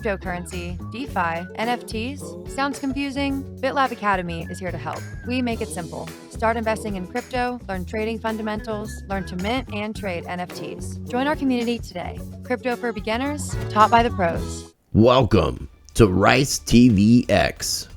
Cryptocurrency, DeFi, NFTs? Sounds confusing? BitLab Academy is here to help. We make it simple. Start investing in crypto, learn trading fundamentals, learn to mint and trade NFTs. Join our community today. Crypto for beginners, taught by the pros. Welcome to Rice TVX.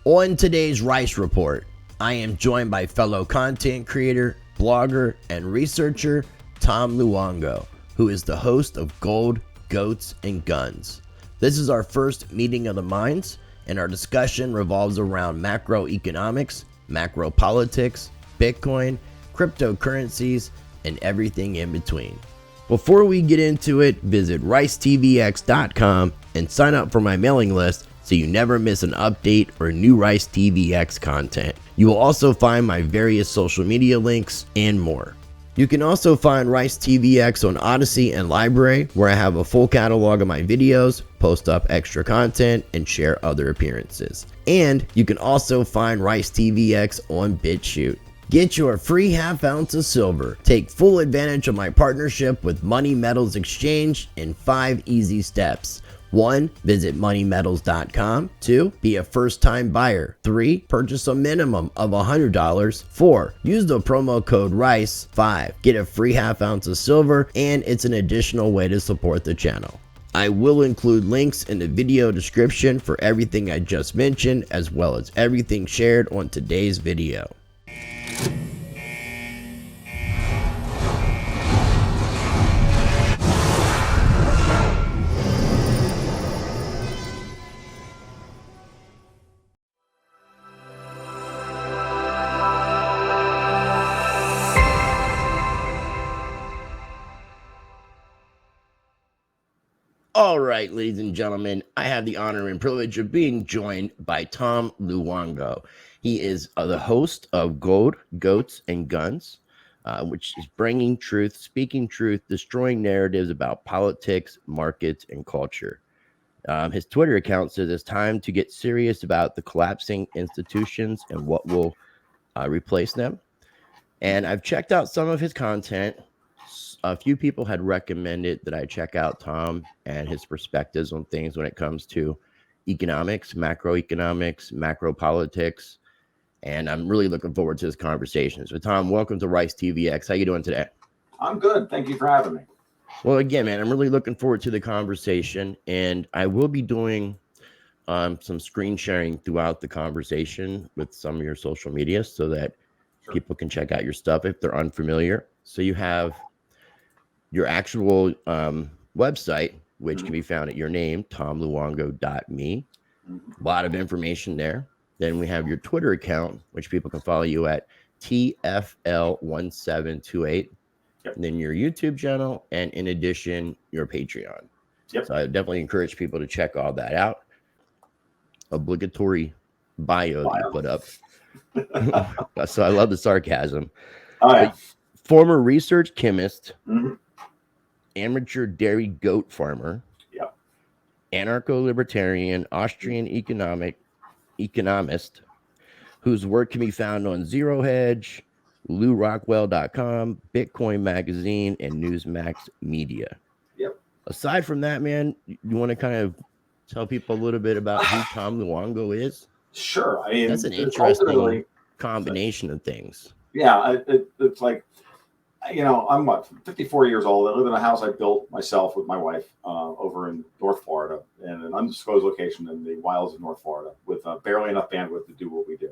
On today's Rice Report, I am joined by fellow content creator, blogger, and researcher Tom Luongo, who is the host of Gold, Goats, and Guns. This is our first meeting of the minds, and our discussion revolves around macroeconomics, macro politics, Bitcoin, cryptocurrencies, and everything in between. Before we get into it, visit ricetvx.com and sign up for my mailing list so you never miss an update or new Rice TVX content. You will also find my various social media links and more. You can also find Rice TVX on Odyssey and Library, where I have a full catalog of my videos, post up extra content, and share other appearances. And you can also find Rice TVX on BitChute. Get your free half ounce of silver. Take full advantage of my partnership with Money Metals Exchange in 5 easy steps. 1. Visit moneymetals.com. 2. Be a first-time buyer. 3. Purchase a minimum of $100. 4. Use the promo code RICE. 5. Get a free half ounce of silver, and it's an additional way to support the channel. I will include links in the video description for everything I just mentioned, as well as everything shared on today's video. All right, ladies and gentlemen, I have the honor and privilege of being joined by Tom Luongo. He is the host of Gold, Goats, and Guns, which is bringing truth, speaking truth, destroying narratives about politics, markets, and culture. His Twitter account says it's time to get serious about the collapsing institutions and what will replace them. And I've checked out some of his content. A few people had recommended that I check out Tom and his perspectives on things when it comes to economics, macroeconomics, macro politics, and I'm really looking forward to this conversation. So, Tom, welcome to Rice TVX. How you doing today? I'm good. Thank you for having me. Well, again, man, I'm really looking forward to the conversation, and I will be doing some screen sharing throughout the conversation with some of your social media so that people can check out your stuff if they're unfamiliar. So you have your actual website, which can be found at your name, tomluongo.me. A lot of information there. Then we have your Twitter account, which people can follow you at TFL1728. And then your YouTube channel, and in addition, your Patreon. So I definitely encourage people to check all that out. Obligatory bio that you put up. So I love the sarcasm. Former research chemist, amateur dairy goat farmer, Anarcho-Libertarian, Austrian economist, whose work can be found on Zerohedge, LouRockwell.com, Bitcoin Magazine, and Newsmax Media. Aside from that, man, you want to kind of tell people a little bit about who Tom Luongo is? Sure. I mean, that's an interesting combination of things. Yeah, it's like, you know, I'm 54 years old. I live in a house I built myself with my wife over in North Florida, in an undisclosed location in the wilds of North Florida, with barely enough bandwidth to do what we do.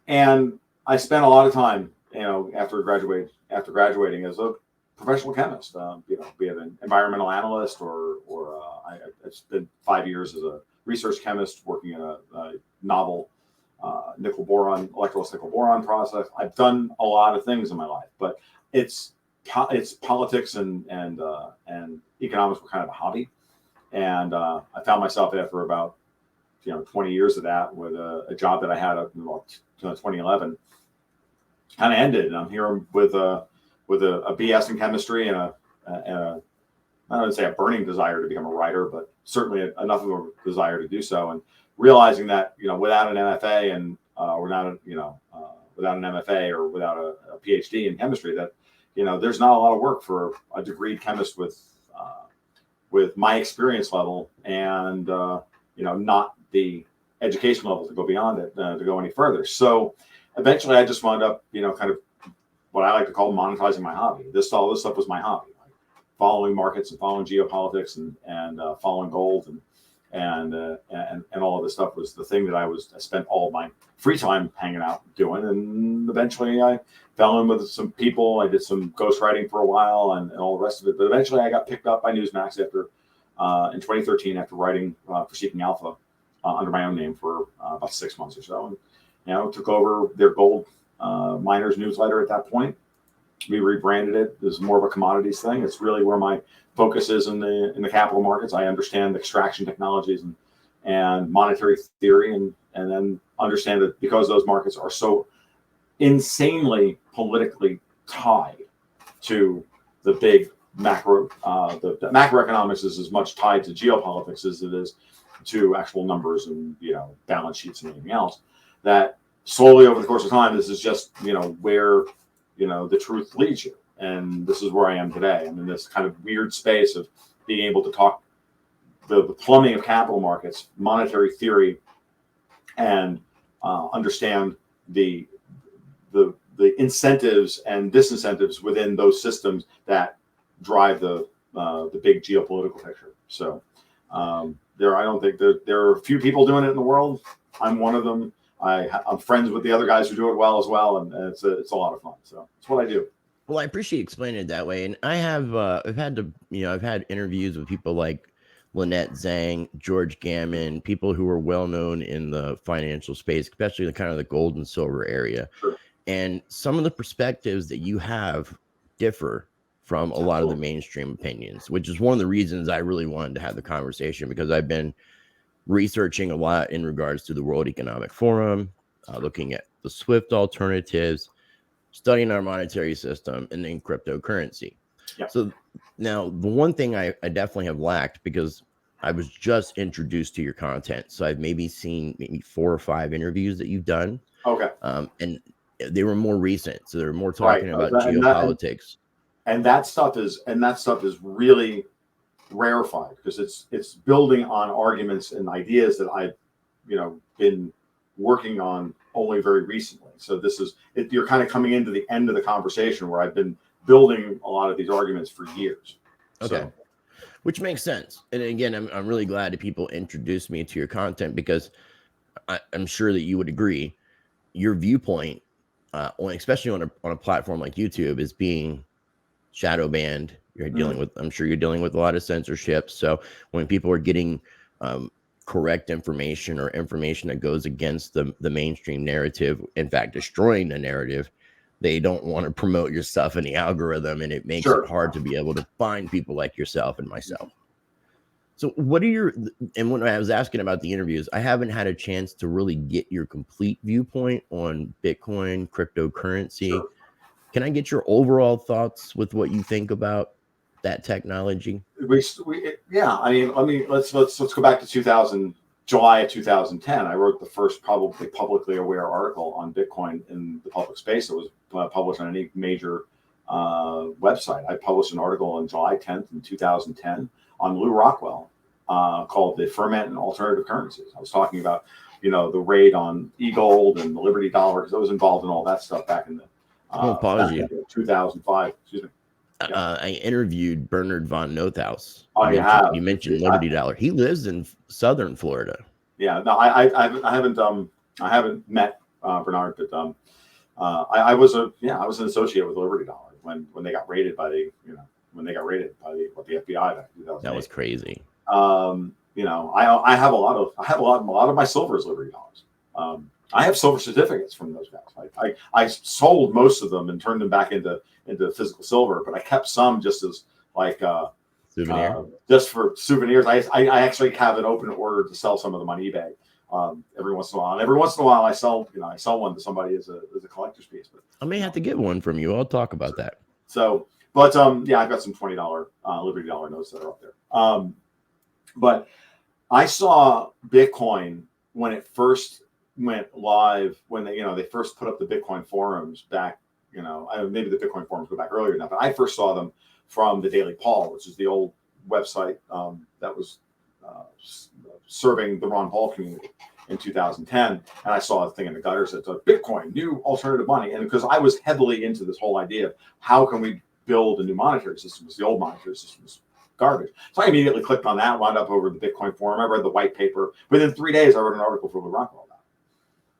And I spent a lot of time, you know, after graduating as a professional chemist, you know, be it an environmental analyst or I spent 5 years as a research chemist working in a novel electrolysis nickel boron process. I've done a lot of things in my life, but it's politics and economics were kind of a hobby. And I found myself after about 20 years of that with a job that I had up in about 2011 kind of ended, and I'm here with a BS in chemistry and a I don't say a burning desire to become a writer, but certainly enough of a desire to do so, and realizing that without an MFA and without an MFA or without a PhD in chemistry, that there's not a lot of work for a degreed chemist with with my experience level and not the education level to go beyond it, to go any further. So eventually I just wound up, kind of what I like to call monetizing my hobby. All this stuff was my hobby, like following markets and following geopolitics and following gold and all of this stuff was the thing that I spent all of my free time hanging out doing. And eventually I fell in with some people. I did some ghostwriting for a while and all the rest of it. But eventually I got picked up by Newsmax in 2013 after writing for Seeking Alpha under my own name for about 6 months or so. And, took over their gold miners newsletter at that point. We rebranded it. This is more of a commodities thing. It's really where my focus is in the capital markets. I understand extraction technologies and monetary theory, and then understand that because those markets are so insanely politically tied to the big macro, the macroeconomics is as much tied to geopolitics as it is to actual numbers and balance sheets and anything else. That slowly over the course of time, this is just where the truth leads you. And this is where I am today. I'm in this kind of weird space of being able to talk the plumbing of capital markets, monetary theory, and understand the incentives and disincentives within those systems that drive the big geopolitical picture. So I don't think there are a few people doing it in the world. I'm one of them. I'm friends with the other guys who do it well as well, and it's a lot of fun. So it's what I do. Well, I appreciate you explaining it that way. And I have I've had interviews with people like Lynette Zhang, George Gammon, people who are well known in the financial space, especially the kind of the gold and silver area. Sure. And some of the perspectives that you have differ from a lot of the mainstream opinions, which is one of the reasons I really wanted to have the conversation, because I've been researching a lot in regards to the World Economic Forum, looking at the SWIFT alternatives, studying our monetary system, and then cryptocurrency. Yeah. So now the one thing I definitely have lacked, because I was just introduced to your content, so I've maybe seen 4 or 5 interviews that you've done. Okay. And they were more recent, so they're more talking about geopolitics. And that stuff is really rarefied because it's building on arguments and ideas that I've been working on only very recently. So you're kind of coming into the end of the conversation where I've been building a lot of these arguments for years. Okay. So, which makes sense. And again, I'm really glad that people introduced me to your content, because I'm sure that you would agree your viewpoint, especially on a platform like YouTube, is being shadow banned. You're dealing with, I'm sure you're dealing with a lot of censorship. So when people are getting correct information or information that goes against the mainstream narrative, in fact, destroying the narrative, they don't want to promote your stuff in the algorithm, and it makes it hard to be able to find people like yourself and myself. So and when I was asking about the interviews, I haven't had a chance to really get your complete viewpoint on Bitcoin, cryptocurrency. Sure. Can I get your overall thoughts with what you think about that technology? Let's go back to July of 2010. I wrote the first probably publicly aware article on Bitcoin in the public space. It was published on any major website. I published an article on July 10th in 2010 on Lou Rockwell called "The Ferment and Alternative Currencies." I was talking about the raid on e-gold and the Liberty Dollar, because I was involved in all that stuff back in the back in 2005. Excuse me. I interviewed Bernard von Nothaus. You mentioned Liberty Dollar. He lives in southern Florida. Yeah, no, I haven't met Bernard, but I was an associate with Liberty Dollar when they got raided by the FBI back in 2008. That was crazy. I have a lot of my silver is Liberty Dollars. I have silver certificates from those guys. I sold most of them and turned them back into physical silver, but I kept some just as souvenir, just for souvenirs. I actually have an open order to sell some of them on eBay every once in a while. And every once in a while, I sell one to somebody as a collector's piece. But I may have to get one from you. I'll talk about that. So, but I've got some $20 Liberty Dollar notes that are up there. But I saw Bitcoin when it first went live, when they first put up the Bitcoin forums back, maybe the Bitcoin forums go back earlier now, but I first saw them from the Daily Paul, which is the old website that was serving the Ron Paul community in 2010, and I saw a thing in the gutters that said Bitcoin, new alternative money. And because I was heavily into this whole idea of how can we build a new monetary system, because the old monetary system was garbage. So I immediately clicked on that, wound up over the Bitcoin forum. I read the white paper. Within 3 days, I wrote an article for Libor about it.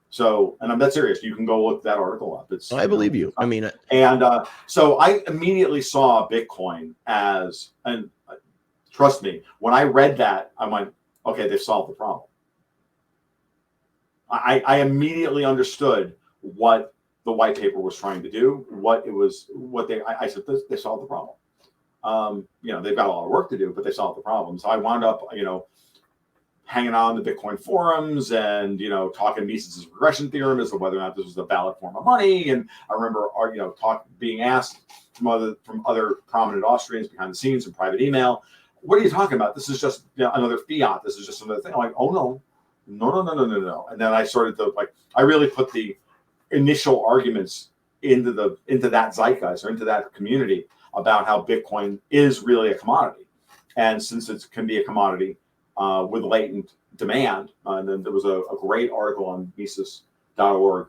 So, and I'm that serious. You can go look that article up. It's I believe you. I mean, and so I immediately saw Bitcoin as, and trust me, when I read that, I went, okay, they've solved the problem. I immediately understood what the white paper was trying to do, I said, they solved the problem. They've got a lot of work to do, but they solved the problem. So I wound up, hanging on the Bitcoin forums and, talking Mises' regression theorem as to whether or not this was a valid form of money. And I remember, being asked from other prominent Austrians behind the scenes in private email, what are you talking about? This is just another fiat. This is just another thing. I'm like, oh, no. And then I started to I really put the initial arguments into that zeitgeist or into that community about how Bitcoin is really a commodity. And since it can be a commodity with latent demand, and then there was a great article on Mises.org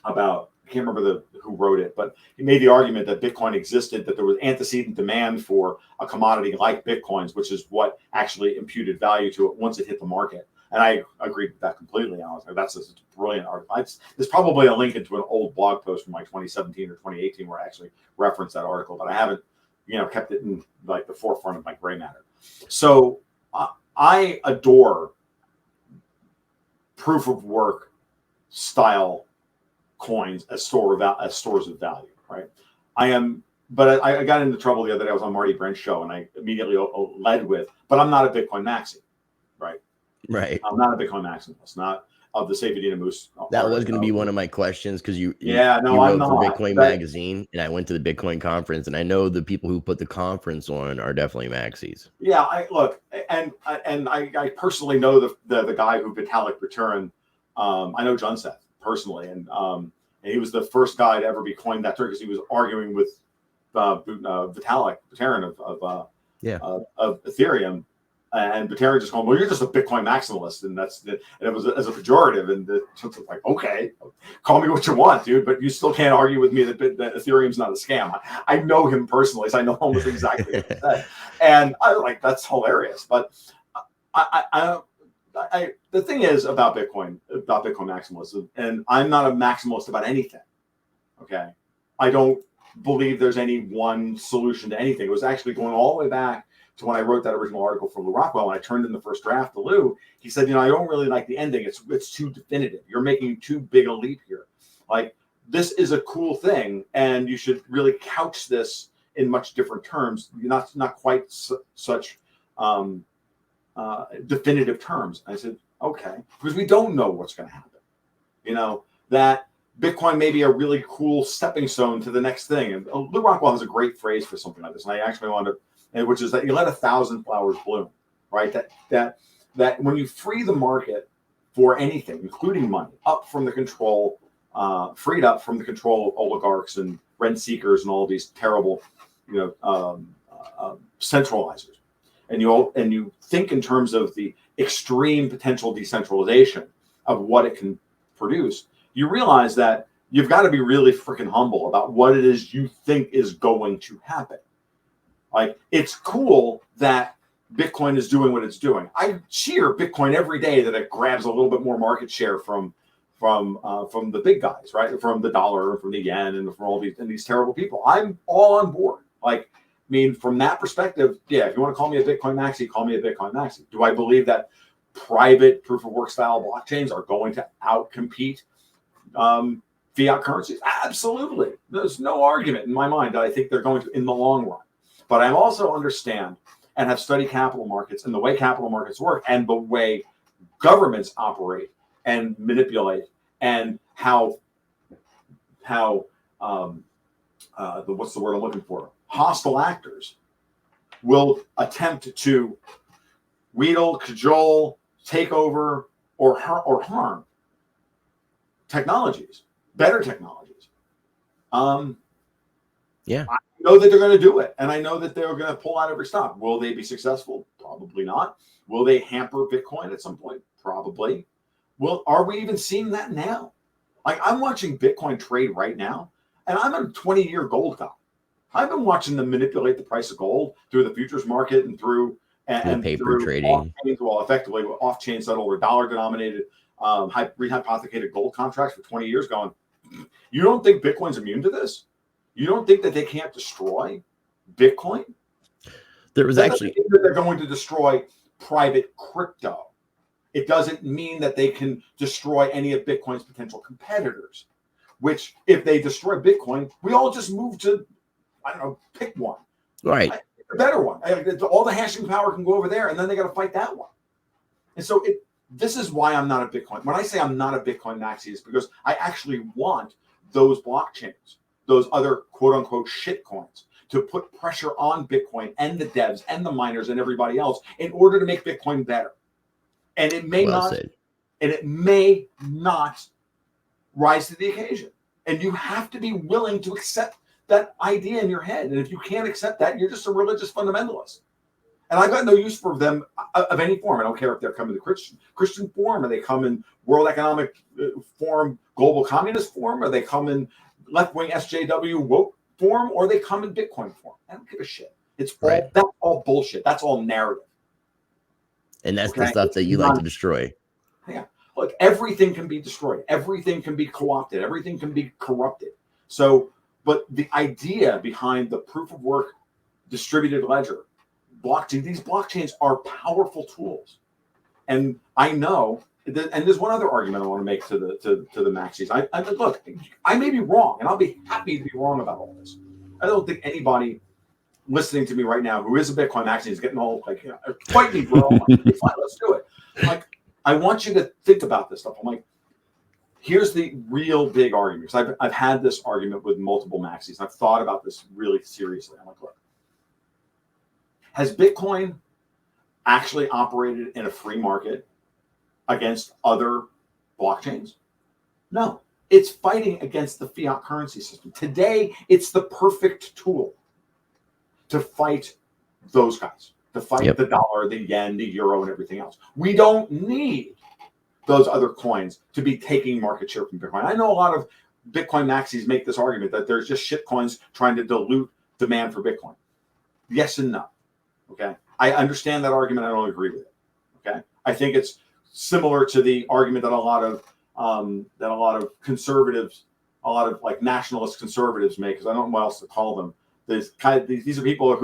about, I can't remember who wrote it, but he made the argument that Bitcoin existed, that there was antecedent demand for a commodity like Bitcoins, which is what actually imputed value to it once it hit the market. And I agreed with that completely. I was like, that's a brilliant article. There's probably a link into an old blog post from 2017 or 2018 where I actually referenced that article, but I haven't, kept it in the forefront of my gray matter. So I adore proof of work style coins as stores of value, right? But I got into trouble the other day. I was on Marty Brent's show, and I immediately led with, but I'm not a Bitcoin maxi, right? Right. I'm not a Bitcoin maximalist, not of the Savidina Moose. That was going to be one of my questions, because you wrote for Bitcoin Magazine, and I went to the Bitcoin conference, and I know the people who put the conference on are definitely maxis. Yeah, I personally know the guy who Vitalik Buterin. I know John Seth personally, and he was the first guy to ever be coined that term because he was arguing with Vitalik Buterin of Ethereum. And Buterin just going, well, you're just a Bitcoin maximalist, and it was as a pejorative, and it's like, okay, call me what you want, dude, but you still can't argue with me that Ethereum's not a scam. I know him personally, so I know almost exactly what he said, and I like that's hilarious. But the thing is about Bitcoin maximalism, and I'm not a maximalist about anything. Okay, I don't believe there's any one solution to anything. It was actually going all the way back to when I wrote that original article for Lou Rockwell, and I turned in the first draft to Lou. He said, I don't really like the ending. It's too definitive. You're making too big a leap here. Like, this is a cool thing, and you should really couch this in much different terms, not quite such definitive terms. I said, okay, because we don't know what's going to happen. That Bitcoin may be a really cool stepping stone to the next thing. And Lou Rockwell has a great phrase for something like this, and I actually wanted to, which is that you let 1,000 flowers bloom, right? That when you free the market for anything, including money, up from the control, freed up from the control of oligarchs and rent seekers and all these terrible, centralizers, and you think in terms of the extreme potential decentralization of what it can produce, you realize that you've got to be really freaking humble about what it is you think is going to happen. Like, it's cool that Bitcoin is doing what it's doing. I cheer Bitcoin every day that it grabs a little bit more market share from the big guys, right? From the dollar, from the yen, and from all these terrible people. I'm all on board. From that perspective, yeah, if you want to call me a Bitcoin maxi, call me a Bitcoin maxi. Do I believe that private proof of work style blockchains are going to outcompete fiat currencies? Absolutely. There's no argument in my mind that I think they're going to in the long run. But I also understand and have studied capital markets and the way capital markets work and the way governments operate and manipulate, and how what's the word I'm looking for? Hostile actors will attempt to wheedle, cajole, take over, or harm technologies, better technologies. know that they're going to do it, and I know that they're going to pull out every stop. Will they be successful? Probably not. Will they hamper Bitcoin at some point? Probably. Are we even seeing that now? Like, I'm watching Bitcoin trade right now, and I'm a 20-year gold guy. I've been watching them manipulate the price of gold through the futures market and through paper through trading. Effectively off-chain settled or dollar-denominated rehypothecated gold contracts for 20 years. Going, you don't think Bitcoin's immune to this? You don't think that they can't destroy Bitcoin? There was actually that they're going to destroy private crypto. It doesn't mean that they can destroy any of Bitcoin's potential competitors, which if they destroy Bitcoin, we all just move to, I don't know, pick one. Right. A better one. All the hashing power can go over there, and then they got to fight that one. And so this is why I'm not a Bitcoin. When I say I'm not a Bitcoin maxi, it's because I actually want those blockchains, those other quote unquote shit coins, to put pressure on Bitcoin and the devs and the miners and everybody else in order to make Bitcoin better. And it may not rise to the occasion. And you have to be willing to accept that idea in your head. And if you can't accept that, you're just a religious fundamentalist. And I've got no use for them of any form. I don't care if they're coming to Christian form, or they come in World Economic Forum, global communist form, or they come in left-wing SJW woke form, or they come in Bitcoin form. I don't give a shit. That's all bullshit. That's all narrative. And that's the stuff that you like to destroy. Yeah. Look, everything can be destroyed. Everything can be co-opted. Everything can be corrupted. So, but the idea behind the proof of work distributed ledger, blockchain, these blockchains are powerful tools. And I know, and there's one other argument I want to make to the maxis. Look, I may be wrong, and I'll be happy to be wrong about all this. I don't think anybody listening to me right now who is a Bitcoin maxi is getting all like, fight me, bro. Like, fine, let's do it. Like, I want you to think about this stuff. I'm like, here's the real big argument. Because I've had this argument with multiple maxis. I've thought about this really seriously. I'm like, look, has Bitcoin actually operated in a free market against other blockchains? No, it's fighting against the fiat currency system. Today, it's the perfect tool to fight those guys, to fight the dollar, the yen, the euro, and everything else. We don't need those other coins to be taking market share from Bitcoin. I know a lot of Bitcoin maxis make this argument that there's just shit coins trying to dilute demand for Bitcoin. Yes and no. Okay. I understand that argument. I don't agree with it. Okay. I think it's similar to the argument that a lot of conservatives, a lot of like nationalist conservatives make, because I don't know what else to call them. These are people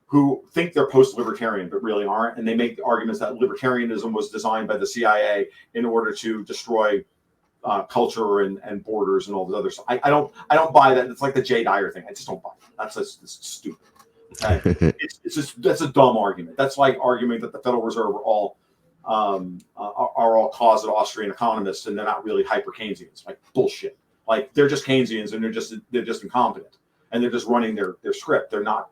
who think they're post-libertarian but really aren't, and they make the arguments that libertarianism was designed by the CIA in order to destroy culture and borders and all this other stuff. I don't buy that. It's like the Jay Dyer thing. I just don't buy it. That's stupid. Okay? That's a dumb argument. That's like arguing that the Federal Reserve are all closet Austrian economists and they're not really hyper Keynesians. Like bullshit. Like they're just Keynesians and they're just incompetent. And they're just running their script. They're not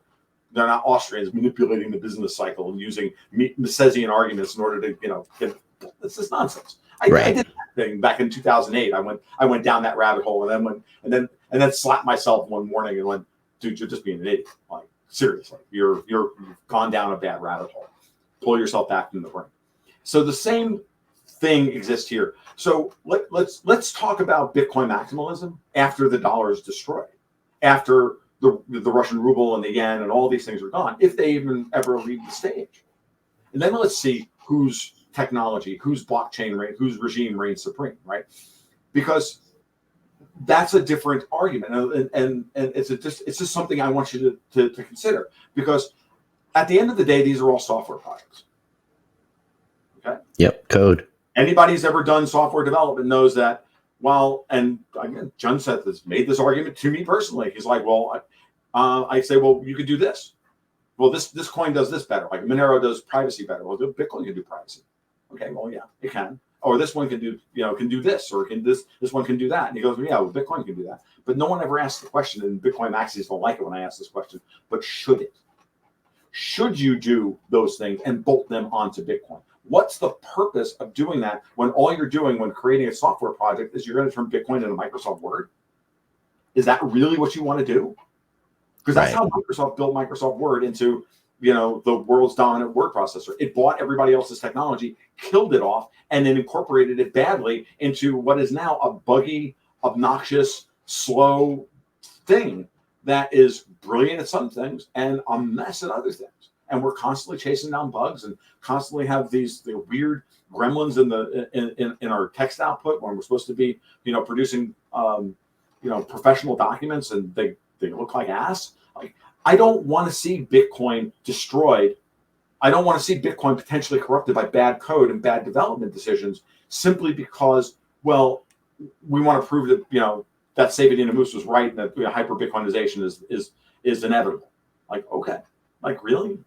Austrians manipulating the business cycle and using Misesian arguments in order to get. It's just nonsense. I did that thing back in 2008. I went down that rabbit hole and then slapped myself one morning and went, dude, you're just being an idiot. Like seriously, you've gone down a bad rabbit hole. Pull yourself back into the brain. So the same thing exists here. So let's talk about Bitcoin maximalism after the dollar is destroyed. After the Russian ruble and the yen and all these things are gone, if they even ever leave the stage. And then let's see whose technology, whose blockchain, whose regime reigns supreme, right? Because that's a different argument. And it's just something I want you to consider. Because at the end of the day, these are all software projects. Okay? Yep, code. Anybody who's ever done software development knows that. Well, and again, John Seth has made this argument to me personally. He's like, well, I say, well, you could do this. Well, this coin does this better. Like Monero does privacy better. Well, Bitcoin can do privacy. Okay, well, yeah, it can. Or this one can do this, or this one can do that. And he goes, well, yeah, well, Bitcoin can do that. But no one ever asks the question, and Bitcoin maxis don't like it when I ask this question. But should it? Should you do those things and bolt them onto Bitcoin? What's the purpose of doing that when all you're doing when creating a software project is you're going to turn Bitcoin into Microsoft Word? Is that really what you want to do? because that's how Microsoft built Microsoft Word into, the world's dominant word processor. It bought everybody else's technology, killed it off, and then incorporated it badly into what is now a buggy, obnoxious, slow thing that is brilliant at some things and a mess at other things. And we're constantly chasing down bugs and constantly have the weird gremlins in our text output when we're supposed to be, producing, professional documents, and they look like ass. Like, I don't want to see Bitcoin destroyed. I don't want to see Bitcoin potentially corrupted by bad code and bad development decisions simply because, well, we want to prove that, that Sabadina Moose was right and that hyper Bitcoinization is inevitable. Like, okay, like really?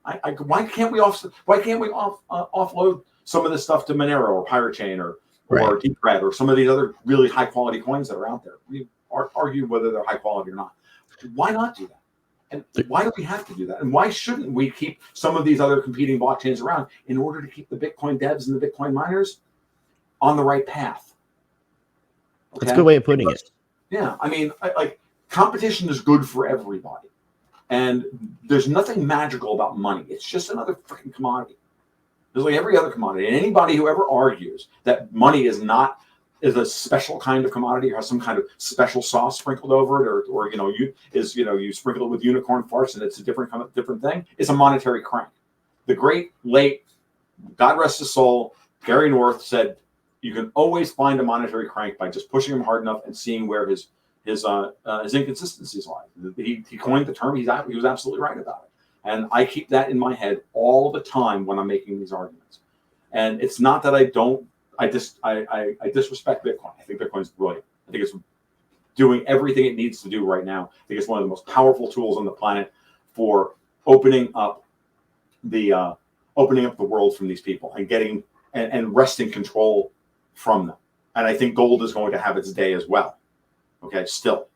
Why can't we offload some of this stuff to Monero or Pirate Chain or Decred or some of these other really high quality coins that are out there? We argue whether they're high quality or not. Why not do that? And why do we have to do that? And why shouldn't we keep some of these other competing blockchains around in order to keep the Bitcoin devs and the Bitcoin miners on the right path? Okay? That's a good way of putting it. Yeah, I mean, like competition is good for everybody, and there's nothing magical about money. It's just another freaking commodity. It's like every other commodity. And anybody who ever argues that money is a special kind of commodity or has some kind of special sauce sprinkled over it, or you sprinkle it with unicorn farts and it's a different thing, it's a monetary crank. The great late, God rest his soul, Gary North said, you can always find a monetary crank by just pushing him hard enough and seeing where his inconsistencies lie. He coined the term. He was absolutely right about it. And I keep that in my head all the time when I'm making these arguments. And it's not that I disrespect Bitcoin. I think Bitcoin is brilliant. I think it's doing everything it needs to do right now. I think it's one of the most powerful tools on the planet for opening up the world from these people and getting and wresting control from them. And I think gold is going to have its day as well. Okay, still.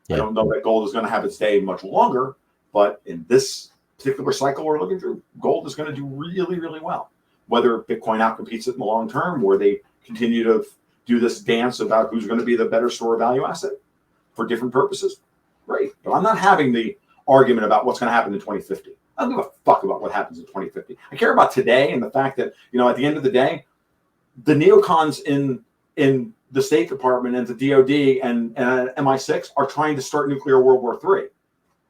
Yeah. I don't know that gold is going to have its day much longer, but in this particular cycle we're looking through, gold is going to do really, really well. Whether Bitcoin outcompetes it in the long term, or they continue to do this dance about who's going to be the better store of value asset for different purposes, great. But I'm not having the argument about what's going to happen in 2050. I don't give a fuck about what happens in 2050. I care about today and the fact that, at the end of the day, the neocons in the State Department and the DOD and MI6 are trying to start nuclear World War III.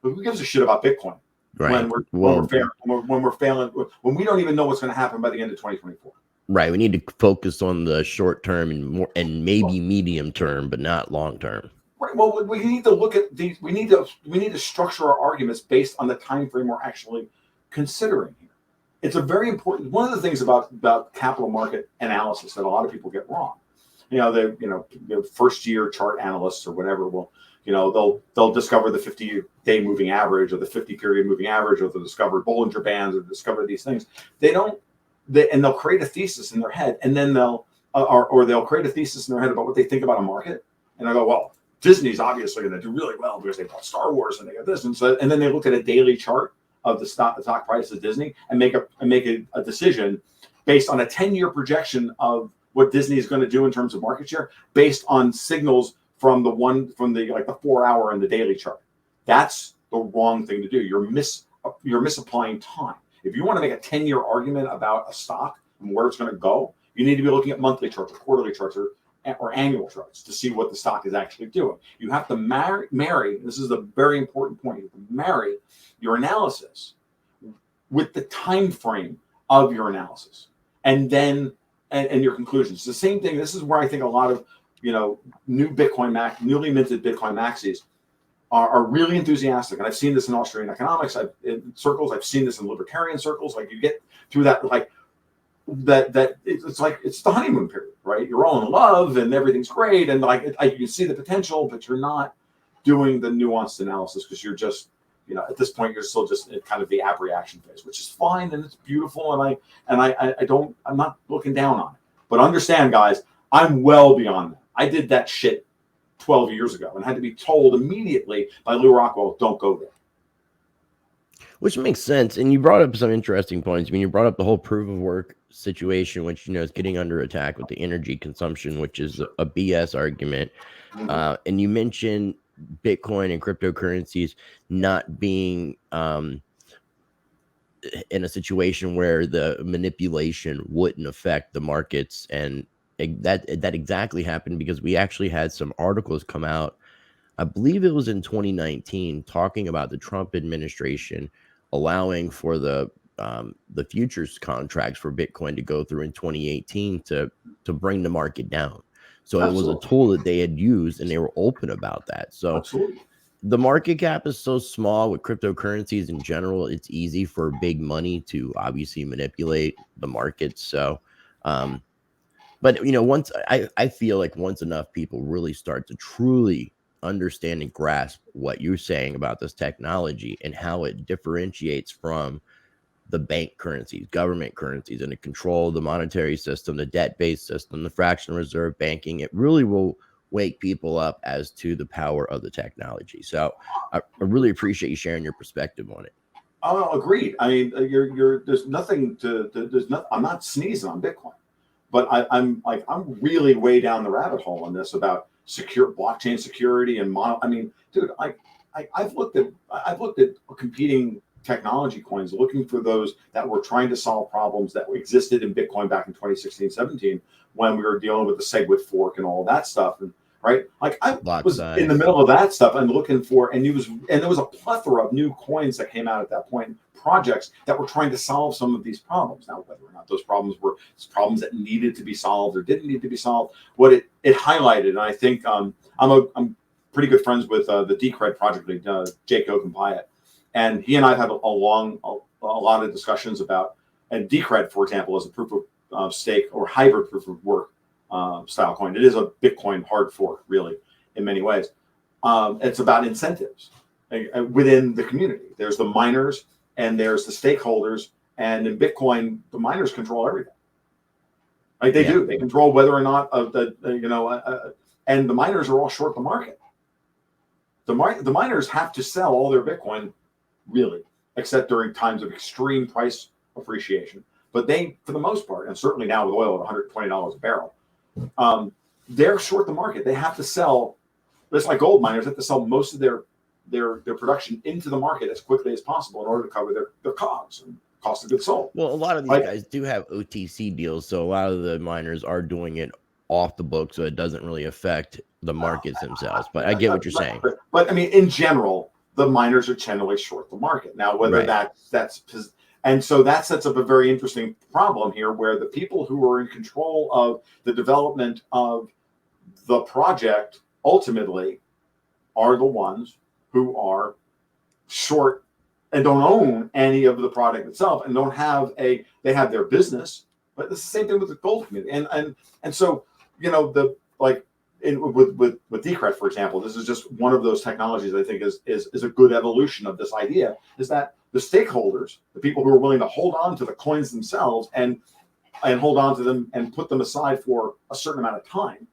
But who gives a shit about Bitcoin? Right. When we're failing, when we don't even know what's going to happen by the end of 2024. Right. We need to focus on the short term and maybe medium term, but not long term. Right. Well, we need to look at these. We need to structure our arguments based on the time frame we're actually considering here. It's a very important. One of the things about capital market analysis that a lot of people get wrong. The first year chart analysts or whatever will. They'll discover the 50-day moving average or the 50-period moving average, or they'll discover Bollinger Bands, or discover these things. And they'll create a thesis in their head, and then they'll create a thesis in their head about what they think about a market. And I go, well, Disney's obviously going to do really well because they bought Star Wars and they got this, and then they look at a daily chart of the stock price of Disney and make a decision based on a 10-year projection of what Disney is going to do in terms of market share, based on signals from the 4-hour and the daily chart. That's the wrong thing to do. You're misapplying time. If you want to make a 10-year argument about a stock and where it's going to go, you need to be looking at monthly charts or quarterly charts or annual charts to see what the stock is actually doing. You have to marry. This is a very important point. You have to marry your analysis with the time frame of your analysis, and then and your conclusions. It's the same thing. This is where I think a lot of newly minted Bitcoin maxis are really enthusiastic. And I've seen this in Austrian economics circles. I've seen this in libertarian circles. Like, you get through that, it's the honeymoon period, right? You're all in love and everything's great. And you can see the potential, but you're not doing the nuanced analysis because you're just, at this point, you're still just in kind of the app reaction phase, which is fine and it's beautiful. And I'm not looking down on it, but understand, guys, I'm well beyond that. I did that shit 12 years ago and had to be told immediately by Lou Rockwell, don't go there. Which makes sense. And you brought up some interesting points. I mean, you brought up the whole proof of work situation, which, is getting under attack with the energy consumption, which is a BS argument. Mm-hmm. And you mentioned Bitcoin and cryptocurrencies not being in a situation where the manipulation wouldn't affect the markets. And that exactly happened because we actually had some articles come out, I believe it was in 2019, talking about the Trump administration allowing for the futures contracts for Bitcoin to go through in 2018 to bring the market down. So it was a tool that they had used, and they were open about that. So the market cap is so small with cryptocurrencies in general, it's easy for big money to obviously manipulate the markets. So, but once I feel like once enough people really start to truly understand and grasp what you're saying about this technology and how it differentiates from the bank currencies, government currencies, and the control of the monetary system, the debt-based system, the fractional reserve banking, it really will wake people up as to the power of the technology. So I really appreciate you sharing your perspective on it. Oh, agreed. I mean, there's nothing I'm not sneezing on Bitcoin, but I'm really way down the rabbit hole on this about secure blockchain security and I mean, dude, I've looked at competing technology coins, looking for those that were trying to solve problems that existed in Bitcoin back in 2016, 17, when we were dealing with the SegWit fork and all that stuff. And right, like I was in the middle of that stuff and looking for, and there was a plethora of new coins that came out at that point, projects that were trying to solve some of these problems. Now, whether or not those problems were problems that needed to be solved or didn't need to be solved, what it highlighted, and I think I'm pretty good friends with the Decred project lead, Jake Ogunpayat. And he and I have had a lot of discussions about, and Decred, for example, is a proof of stake or hybrid proof of work style coin. It is a Bitcoin hard fork, really, in many ways. It's about incentives within the community. There's the miners and there's the stakeholders. And in Bitcoin, the miners control everything. Like they do. They control whether or not and the miners are all short the market. The miners have to sell all their Bitcoin, really, except during times of extreme price appreciation. But they, for the most part, and certainly now with oil at $120 a barrel, they're short the market. They have to sell, just like gold miners, have to sell most of their production into the market as quickly as possible in order to cover their COGS and cost of goods sold. Well, a lot of these guys do have OTC deals, so a lot of the miners are doing it off the book, so it doesn't really affect the markets themselves. But I get what you're saying. But I mean, in general, the miners are generally short the market. Now, whether that's and so that sets up a very interesting problem here, where the people who are in control of the development of the project ultimately are the ones who are short and don't own any of the product itself, and don't have they have their business, but it's the same thing with the gold community. And so, with Decred, for example, this is just one of those technologies I think is a good evolution of this idea, is that the stakeholders, the people who are willing to hold on to the coins themselves and hold on to them and put them aside for a certain amount of time.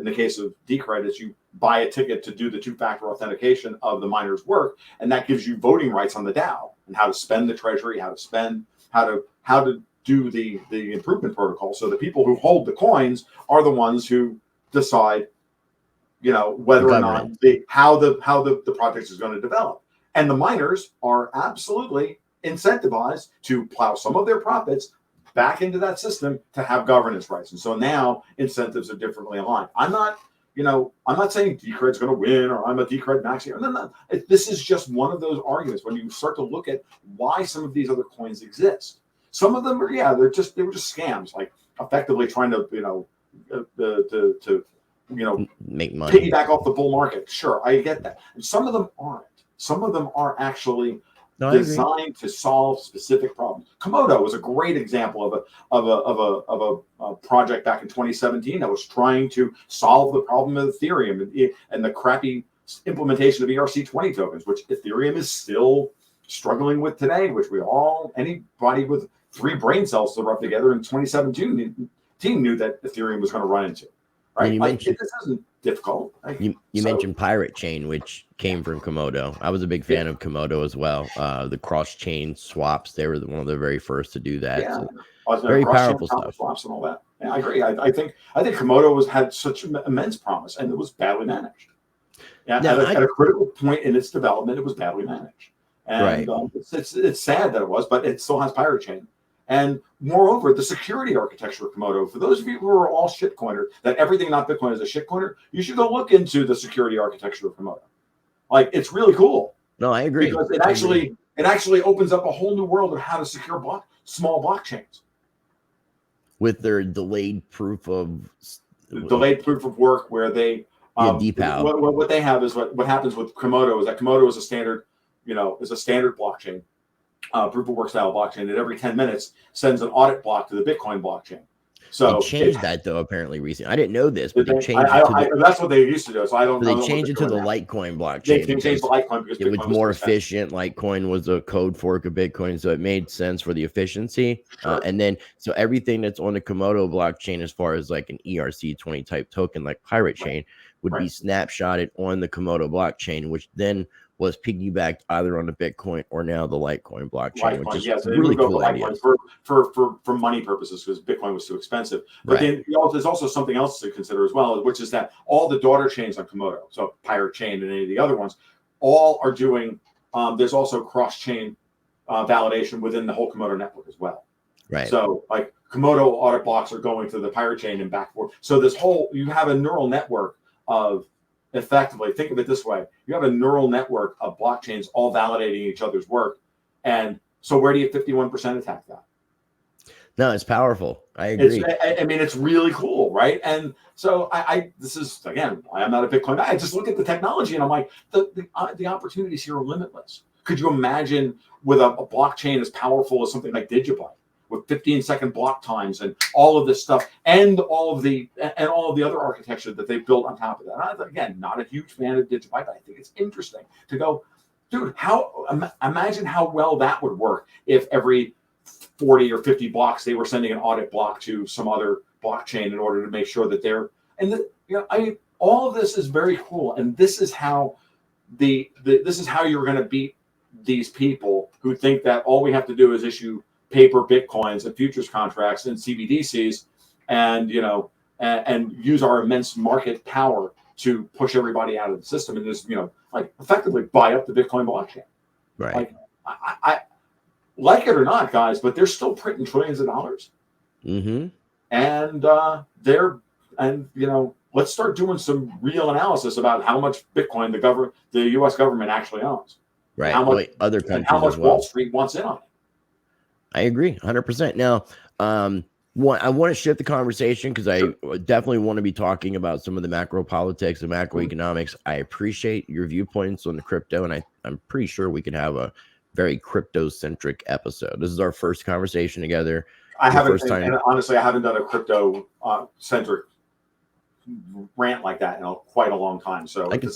In the case of Decred, is you buy a ticket to do the two-factor authentication of the miner's work, and that gives you voting rights on the DAO and how to spend the treasury, how to do the improvement protocol. So the people who hold the coins are the ones who decide, whether or not how the project is going to develop. And the miners are absolutely incentivized to plow some of their profits back into that system to have governance rights. And so now incentives are differently aligned. I'm not saying Decred's going to win, or I'm a Decred maxi. No. This is just one of those arguments when you start to look at why some of these other coins exist. Some of them are, they were just scams, like effectively trying to, make money, piggyback off the bull market. Sure, I get that. And some of them aren't. Some of them are actually designed to solve specific problems. Komodo was a great example of a project back in 2017 that was trying to solve the problem of Ethereum and the crappy implementation of ERC20 tokens, which Ethereum is still struggling with today, which anybody with 3 brain cells to rub together in 2017 knew that Ethereum was going to run into. Right? This isn't difficult. You mentioned Pirate Chain, which came from Komodo. I was a big fan of Komodo as well. The cross-chain swaps, they were one of the very first to do that. Yeah. So very powerful stuff. Swaps and all that. Yeah, I agree. I think Komodo had such immense promise, and it was badly managed. At a critical point in its development, it was badly managed. And it's sad that it was, but it still has pirate chain. And moreover, the security architecture of Komodo, for those of you who are all shitcoiners, that everything not Bitcoin is a shitcoiner, you should go look into the security architecture of Komodo. Like, it's really cool. No, I agree. Because it actually opens up a whole new world of how to secure small blockchains. With their delayed proof of work, where they DPoW. What they have is what happens with Komodo is that Komodo is a standard, blockchain, proof of work style blockchain that every 10 minutes sends an audit block to the Bitcoin blockchain. So they changed that though apparently recently. I didn't know this, but they changed it. That's what they used to do. So I don't know. They changed it to the Litecoin blockchain. They changed the Litecoin because it was more efficient. Litecoin was a code fork of Bitcoin, so it made sense for the efficiency. Sure. And then so everything that's on the Komodo blockchain, as far as like an ERC20 type token like Pirate Chain, would be snapshotted on the Komodo blockchain, which then was piggybacked either on the Bitcoin or now the Litecoin blockchain, which is really cool idea for money purposes, because Bitcoin was too expensive. But then there's also something else to consider as well, which is that all the daughter chains on Komodo, so Pirate Chain and any of the other ones, all are doing. There's also cross-chain validation within the whole Komodo network as well. Right. So like Komodo audit blocks are going to the Pirate Chain and back and forth. So you have a neural network of. Effectively, think of it this way: you have a neural network of blockchains all validating each other's work, and so where do you 51% attack that? No, it's powerful. I agree. It's really cool, right? And so this is, again, I am not a Bitcoin guy. I just look at the technology and I'm like, the opportunities here are limitless. Could you imagine with a blockchain as powerful as something like Digibyte, with 15-second block times and all of this stuff, and all of the other architecture that they built on top of that? I'm, again, not a huge fan of Digibyte, but I think it's interesting to go, dude, imagine how well that would work if every 40 or 50 blocks they were sending an audit block to some other blockchain in order to make sure that they're, all of this is very cool, and this is how this is how you're going to beat these people who think that all we have to do is issue paper Bitcoins and futures contracts and CBDCs, and and use our immense market power to push everybody out of the system and just effectively buy up the Bitcoin blockchain. Right. Like I like it or not, guys, but they're still printing trillions of dollars. Mm-hmm. And let's start doing some real analysis about how much Bitcoin the U.S. government actually owns. Right. How much other countries and how much as well. Wall Street wants in on it. I agree 100%. Now, I want to shift the conversation because I definitely want to be talking about some of the macro politics and macroeconomics. I appreciate your viewpoints on the crypto, and I'm pretty sure we can have a very crypto-centric episode. This is our first conversation together. And honestly, I haven't done a crypto-centric rant like that in quite a long time. So I could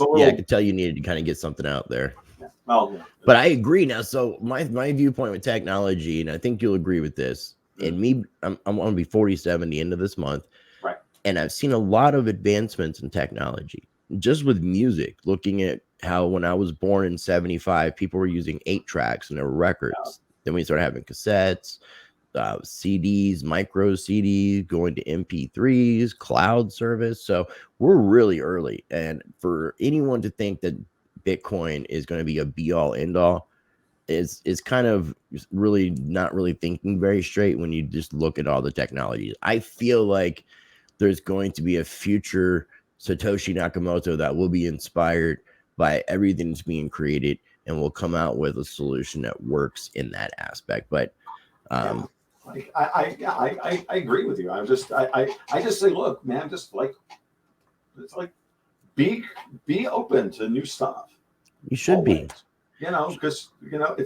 tell you needed to kind of get something out there. Yeah. Well, yeah. But I agree now. So my viewpoint with technology, and I think you'll agree with this, and me, I'm going to be 47 the end of this month. Right. And I've seen a lot of advancements in technology, just with music, looking at how when I was born in 75, people were using 8 tracks and there were records. Yeah. Then we started having cassettes, CDs, micro CDs, going to MP3s, cloud service. So we're really early. And for anyone to think that Bitcoin is going to be a be all end all is kind of really not really thinking very straight when you just look at all the technologies. I feel like there's going to be a future Satoshi Nakamoto that will be inspired by everything that's being created and will come out with a solution that works in that aspect. But I agree with you. I just say, look, man, just like it's like be open to new stuff. You should always. Be, because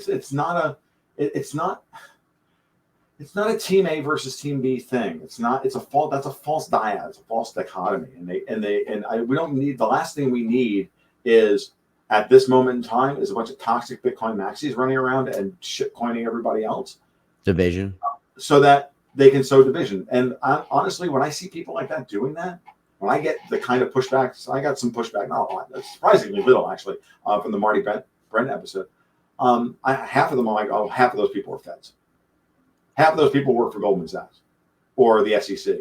it's not a team A versus team B thing. That's a false dyad. It's a false dichotomy. We don't need, the last thing we need is at this moment in time is a bunch of toxic Bitcoin maxis running around and shit coining everybody else. Division. So that they can sow division. And honestly, when I see people like that doing that, when I get the kind of pushback, so I got some pushback, not a lot, surprisingly little actually, from the Marty Brent episode. Half of them are like, oh, half of those people are feds. Half of those people work for Goldman Sachs or the SEC.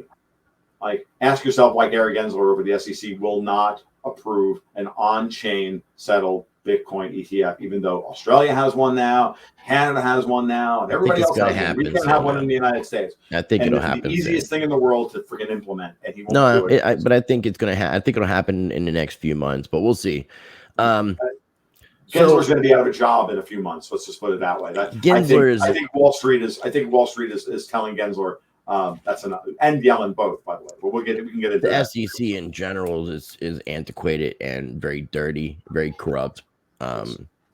Like, ask yourself why Gary Gensler over the SEC will not approve an on-chain settled Bitcoin ETF, even though Australia has one now, Canada has one now, and everybody else has one. We can't have one in the United States. I think and it'll it's happen. the easiest thing in the world to freaking implement, and he won't No, do it. but I think it's gonna I think it'll happen in the next few months, but we'll see. Gensler's going to be out of a job in a few months. Let's just put it that way. I think Wall Street is telling Gensler that's enough, and Yellen both, by the way. But we can get into the that. SEC in general is antiquated and very dirty, very corrupt.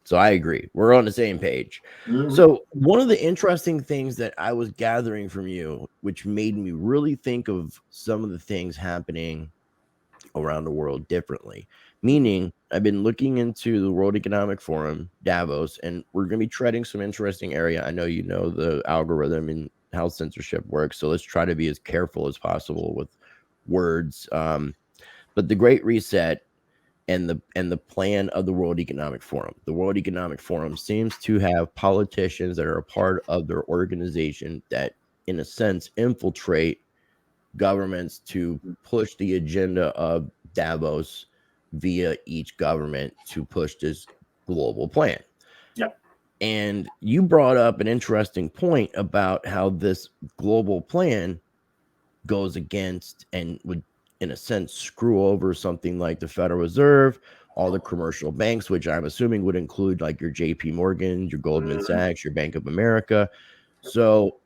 So I agree. We're on the same page. Mm-hmm. So one of the interesting things that I was gathering from you, which made me really think of some of the things happening around the world differently, meaning I've been looking into the World Economic Forum, Davos, and we're going to be treading some interesting area. I know you know the algorithm and how censorship works, so let's try to be as careful as possible with words. But the Great Reset and the plan of the World Economic Forum. The World Economic Forum seems to have politicians that are a part of their organization that, in a sense, infiltrate governments to push the agenda of Davos via each government to push this global plan. Yeah. And you brought up an interesting point about how this global plan goes against and would, in a sense, screw over something like the Federal Reserve, all the commercial banks, which I'm assuming would include like your JP Morgan, your Goldman Sachs, your Bank of America. So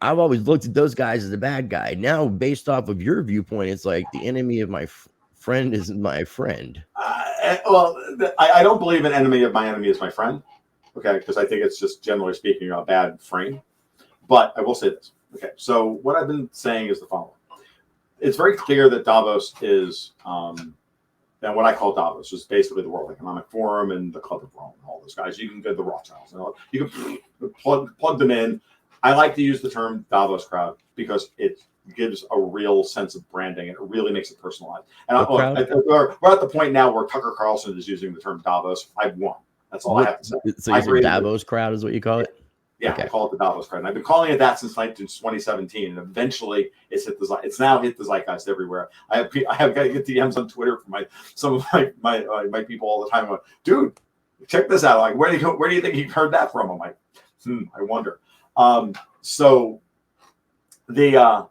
I've always looked at those guys as a bad guy. Now, based off of your viewpoint, it's like the enemy of my friend is my friend. I don't believe an enemy of my enemy is my friend. Okay, because I think it's just, generally speaking, a bad frame. But I will say this. Okay, so what I've been saying is the following. It's very clear that Davos is, and what I call Davos is basically the World Economic Forum and the Club of Rome and all those guys. You can go to the Rothschilds. You can plug them in. I like to use the term Davos crowd because it gives a real sense of branding. It really makes it personalized. And we're at the point now where Tucker Carlson is using the term Davos. I've won. That's all I have to say. So you said Davos crowd is what you call it? Yeah, okay. I call it the Davos crowd. And I've been calling it that since 2017. And eventually it's now hit the zeitgeist everywhere. I have got to get DMs on Twitter from some of my people all the time. I'm like, dude, check this out. Like, where do you think you heard that from? I'm like, I wonder. So the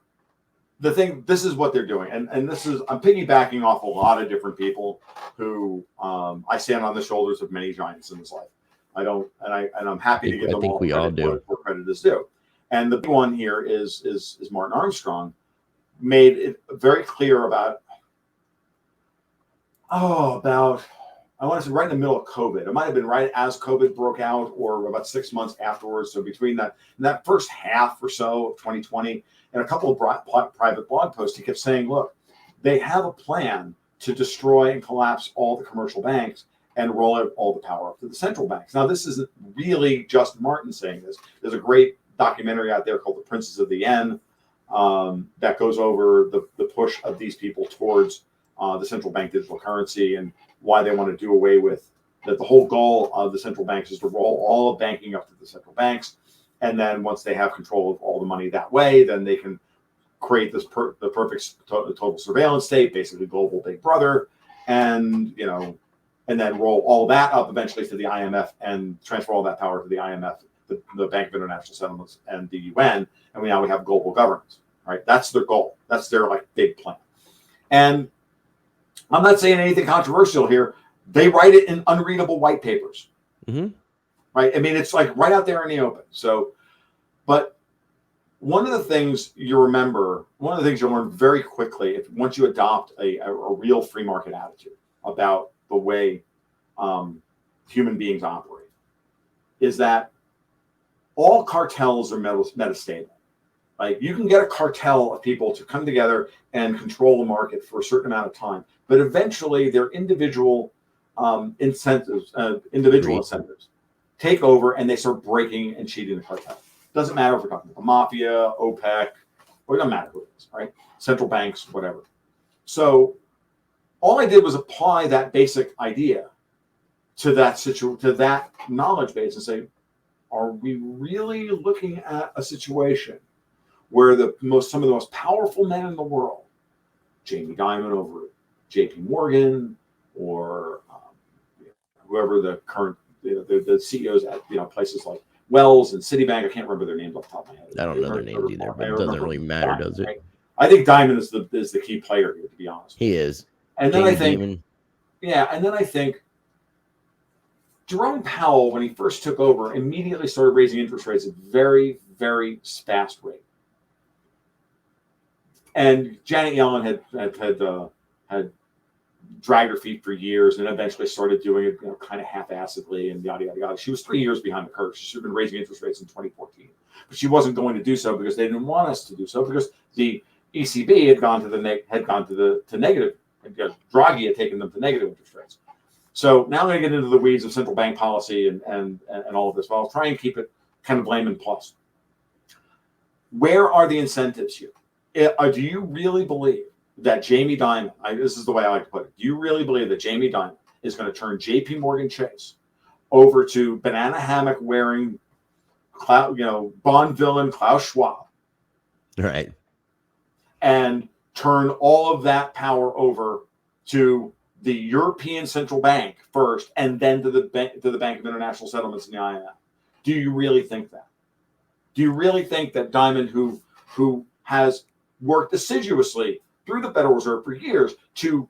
thing, this is what they're doing. And this is, I'm piggybacking off a lot of different people who, I stand on the shoulders of many giants in this life. I'm happy to give them all credit where credit is due. And the big one here is Martin Armstrong made it very clear about I want to say right in the middle of COVID. It might have been right as COVID broke out or about 6 months afterwards. So between that first half or so of 2020 and a couple of private blog posts, he kept saying, look, they have a plan to destroy and collapse all the commercial banks and roll out all the power up to the central banks. Now, this isn't really just Martin saying this. There's a great documentary out there called The Princes of the Yen that goes over the push of these people towards the central bank digital currency and why they want to do away with that. The whole goal of the central banks is to roll all of banking up to the central banks. And then once they have control of all the money that way, then they can create this the perfect total surveillance state, basically global big brother. And then roll all that up eventually to the IMF and transfer all that power to the IMF, the Bank of International Settlements, and the UN. And now we have global governance, right? That's their goal. That's their big plan. And I'm not saying anything controversial here. They write it in unreadable white papers, right? I mean, it's right out there in the open. So, but one of the things you'll learn very quickly once you adopt a real free market attitude about the way human beings operate is that all cartels are metastable. Like, you can get a cartel of people to come together and control the market for a certain amount of time, but eventually their individual incentives take over and they start breaking and cheating the cartel. Doesn't matter if we're talking about the mafia, OPEC, or it doesn't matter who it is, right? Central banks, whatever. So all I did was apply that basic idea to that knowledge base and say, are we really looking at a situation where some of the most powerful men in the world, Jamie Dimon over at J.P. Morgan or whoever the current the CEOs at places like Wells and Citibank. I can't remember their names off the top of my head. I don't know their names either, but it doesn't really matter, does it? Right? I think Diamond is the key player here, to be honest. He is. And then I think, Jerome Powell, when he first took over, immediately started raising interest rates at very, very fast rate. And Janet Yellen had dragged her feet for years and eventually started doing it kind of half-assedly and yada, yada, yada. She was 3 years behind the curve. She should have been raising interest rates in 2014. But she wasn't going to do so because they didn't want us to do so, because the ECB had gone to negative. Draghi had taken them to negative interest rates. So now I'm going to get into the weeds of central bank policy and all of this. But I'll try and keep it kind of layman plus. Where are the incentives here? Do you really believe that Jamie Dimon, this is the way I like to put it, do you really believe that Jamie Dimon is going to turn J.P. Morgan Chase over to banana hammock wearing, Bond villain Klaus Schwab? Right. And turn all of that power over to the European Central Bank first, and then to the Bank of International Settlements and the IMF. Do you really think that? Do you really think that Diamond, who has worked assiduously through the Federal Reserve for years to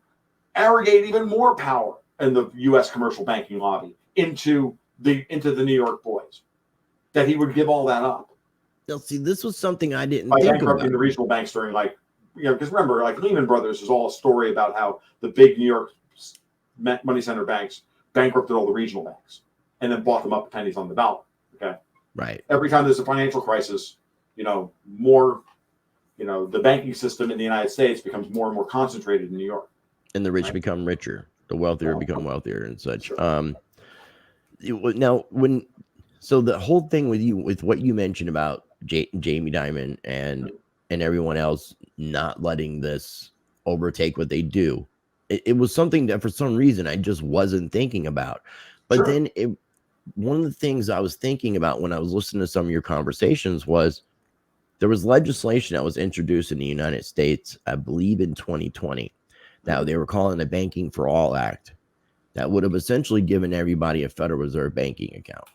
arrogate even more power in the U.S. commercial banking lobby into the New York boys, that he would give all that up? Now, see, this was something I didn't by think bankrupting about. the regional banks during, because remember, Lehman Brothers is all a story about how the big New York money center banks bankrupted all the regional banks and then bought them up pennies on the dollar. Okay. Right. Every time there's a financial crisis, more, the banking system in the United States becomes more and more concentrated in New York. And the rich become richer, the wealthier become wealthier and such. Sure. So the whole thing with what you mentioned about Jamie Dimon and everyone else not letting this overtake what they do, it was something that for some reason I just wasn't thinking about. But Sure. then one of the things I was thinking about when I was listening to some of your conversations was there was legislation that was introduced in the United States, I believe in 2020. Now they were calling the Banking for All Act, that would have essentially given everybody a Federal Reserve banking account.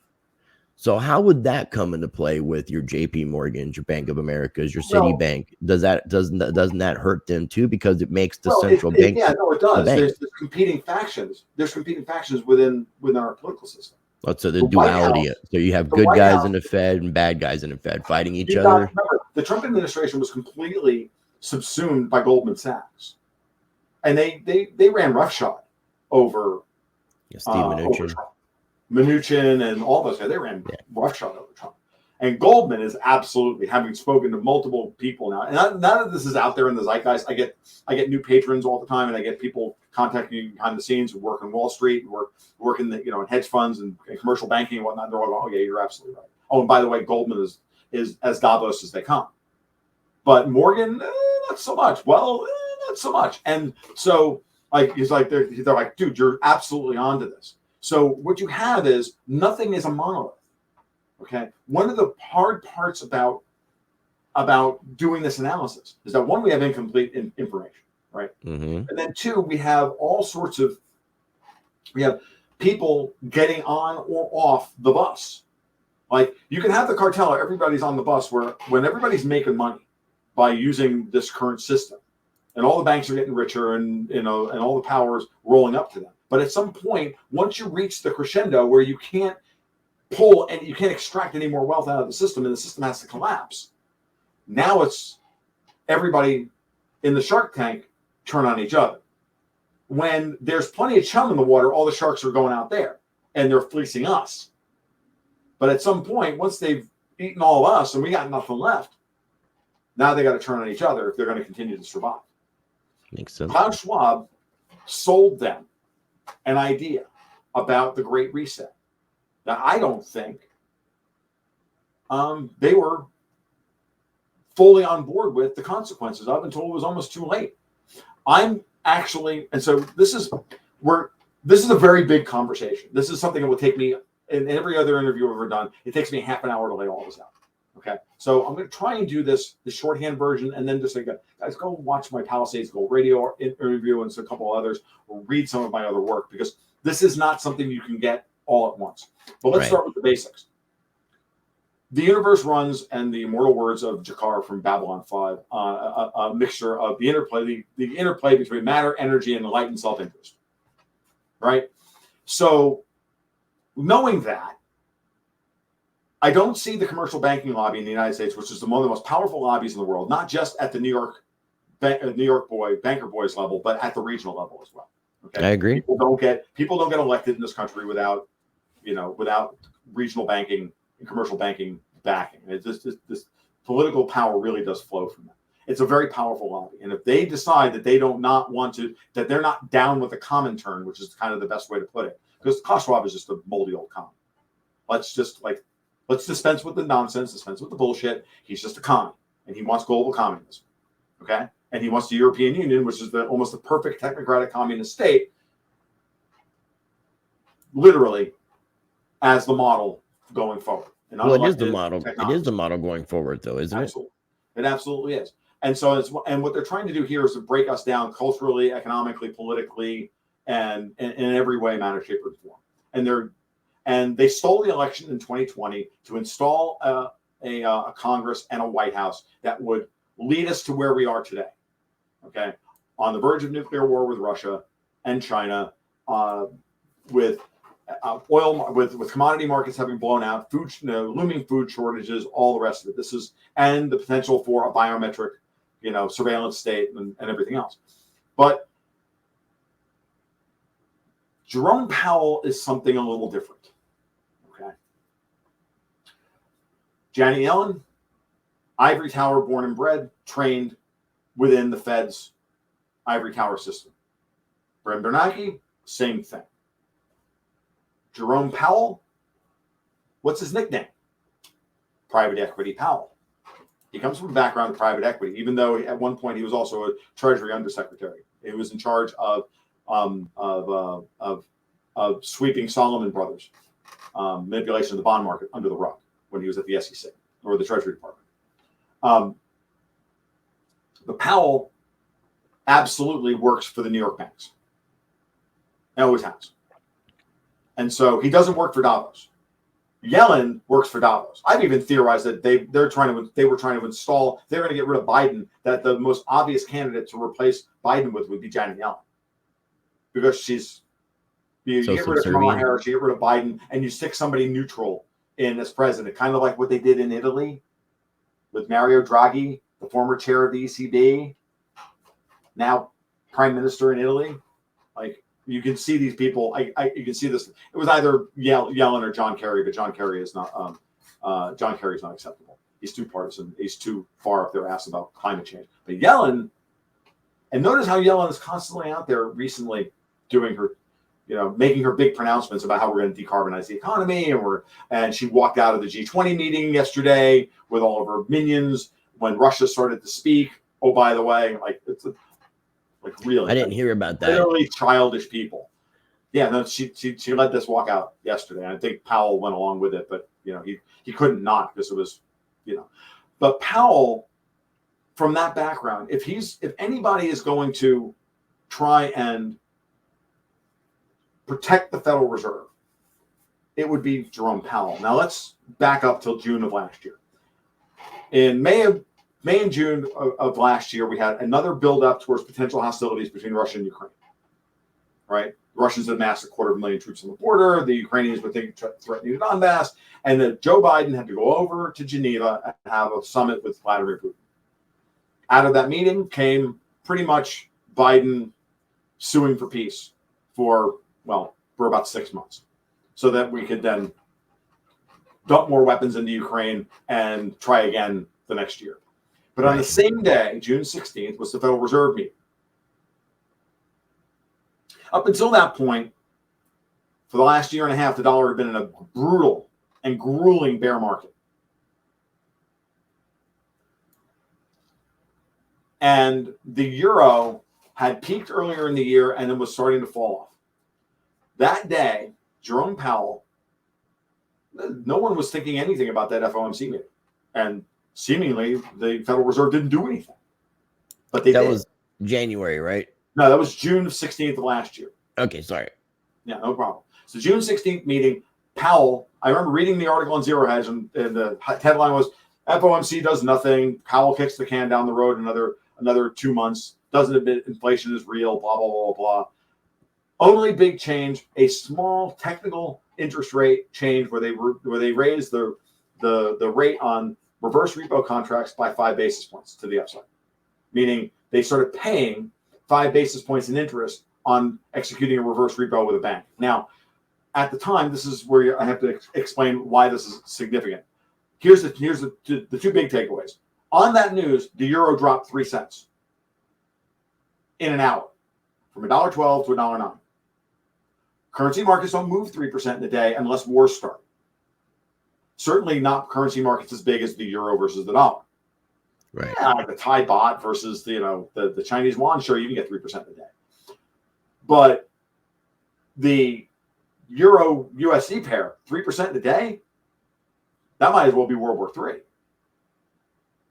So how would that come into play with your JP Morgans, your Bank of Americas, your Citibank? Doesn't that hurt them too, because it makes the central bank? Yeah, no, it does. There's competing factions. There's competing factions within our political system. So the duality. So you have good guys in the Fed and bad guys in the Fed fighting each other. Remember, the Trump administration was completely subsumed by Goldman Sachs, and they ran roughshod over Steve Mnuchin. Mnuchin and all those guys. They ran roughshod over Trump. And Goldman is absolutely, having spoken to multiple people now, and none of this is out there in the zeitgeist. I get new patrons all the time, and I get people contacting me behind the scenes who work on Wall Street, who work in in hedge funds and commercial banking and whatnot. They're all, oh yeah, you're absolutely right. Oh, and by the way, Goldman is as Davos as they come. But Morgan, not so much. Well, not so much. And so they're like, dude, you're absolutely onto this. So what you have is nothing is a monolith. Okay. One of the hard parts about doing this analysis is that, one, we have incomplete information, right? Mm-hmm. And then two, we have people getting on or off the bus. Like, you can have the cartel, everybody's on the bus, when everybody's making money by using this current system, and all the banks are getting richer, and all the power's rolling up to them. But at some point, once you reach the crescendo where you can't pull and you can't extract any more wealth out of the system, and the system has to collapse, now it's everybody in the shark tank turn on each other. When there's plenty of chum in the water, all the sharks are going out there and they're fleecing us. But at some point, once they've eaten all of us and we got nothing left, now they got to turn on each other if they're going to continue to survive. Makes sense. Klaus Schwab sold them an idea about the Great Reset that I don't think they were fully on board with the consequences of, until it was almost too late. I'm actually, and so this is a very big conversation. This is something that will take me, in every other interview I've ever done, it takes me half an hour to lay all this out. Okay, so I'm going to try and do the shorthand version, and then just say, guys, go watch my Palisades Gold Radio interview and a couple others, or read some of my other work, because this is not something you can get all at once. But let's start with the basics. The universe runs, and the immortal words of Jakar from Babylon 5, a mixture of the interplay between matter, energy, and enlightened self-interest. Right? So, knowing that, I don't see the commercial banking lobby in the United States, which is one of the most powerful lobbies in the world, not just at the New York banker boys level, but at the regional level as well. Okay, I agree. People don't get elected in this country without regional banking and commercial banking backing. It's just, this political power really does flow from that. It's a very powerful lobby, and if they decide that that they're not down with the Comintern, which is kind of the best way to put it, because Klaus Schwab is just a moldy old commie. Let's dispense with the nonsense, dispense with the bullshit. He's just a commie, and he wants global communism, okay? And he wants the European Union, which is almost the perfect technocratic communist state, literally as the model going forward. And it is the model. It is the model going forward, though, isn't it? It absolutely is. And so what they're trying to do here is to break us down culturally, economically, politically, and in every way, manner, shape, or form. And they stole the election in 2020 to install a Congress and a White House that would lead us to where we are today. Okay, on the verge of nuclear war with Russia and China, with commodity markets having blown out, looming food shortages, all the rest of it. And the potential for a biometric, surveillance state and everything else. But Jerome Powell is something a little different. Okay. Janet Yellen, ivory tower born and bred, trained within the Fed's ivory tower system. Brent Bernanke, same thing. Jerome Powell, what's his nickname? Private Equity Powell. He comes from a background of private equity, even though at one point he was also a Treasury Undersecretary. He was in charge of sweeping Solomon Brothers, manipulation of the bond market under the rug when he was at the SEC or the Treasury Department. But Powell absolutely works for the New York banks. He always has. And so he doesn't work for Davos. Yellen works for Davos. I've even theorized that they were trying to install, they're going to get rid of Biden, that the most obvious candidate to replace Biden would be Janet Yellen. Because you get rid of Kamala Harris, you get rid of Biden, and you stick somebody neutral in as president, kind of like what they did in Italy with Mario Draghi, the former chair of the ECB, now prime minister in Italy. Like, you can see these people. You can see this. It was either Yellen or John Kerry, but John Kerry is not. John Kerry is not acceptable. He's too partisan. He's too far up their ass about climate change. But Yellen, and notice how Yellen is constantly out there recently doing her, making her big pronouncements about how we're going to decarbonize the economy, and she walked out of the G20 meeting yesterday with all of her minions when Russia started to speak. Oh, by the way, really, I didn't hear about that. Literally childish people. Yeah, no, she led this walkout yesterday. I think Powell went along with it, but he couldn't not, because it was, But Powell, from that background, if anybody is going to try and protect the Federal Reserve, it would be Jerome Powell. Now let's back up till June of last year. In May and June of last year, we had another build-up towards potential hostilities between Russia and Ukraine. Right? The Russians had amassed 250,000 troops on the border. The Ukrainians were threatening Donbass, and that Joe Biden had to go over to Geneva and have a summit with Vladimir Putin. Out of that meeting came pretty much Biden suing for peace for about 6 months, so that we could then dump more weapons into Ukraine and try again the next year. But on the same day, June 16th, was the Federal Reserve meeting. Up until that point, for the last year and a half, the dollar had been in a brutal and grueling bear market. And the euro had peaked earlier in the year and then was starting to fall off. That day, Jerome Powell, no one was thinking anything about that FOMC meeting. And seemingly the Federal Reserve didn't do anything, but they That did. was January, right? No, that was June 16th of last year. Okay, sorry. Yeah, no problem. So June 16th meeting, Powell, I remember reading the article on Zerohedge, and the headline was FOMC does nothing. Powell kicks the can down the road another 2 months. Doesn't admit inflation is real, blah, blah, blah, blah. Only big change, a small technical interest rate change where they raised the rate on reverse repo contracts by 5 basis points to the upside, meaning they started paying 5 basis points in interest on executing a reverse repo with a bank. Now, at the time, this is where I have to explain why this is significant. Here's the two big takeaways. On that news, the euro dropped 3 cents in an hour, from $1.12 to $1.09. Currency markets don't move 3% in a day unless wars start. Certainly not currency markets as big as the euro versus the dollar. Right. Yeah, like the Thai baht versus the Chinese yuan, sure, you can get 3% a day. But the euro USD pair, 3% a day, that might as well be World War III.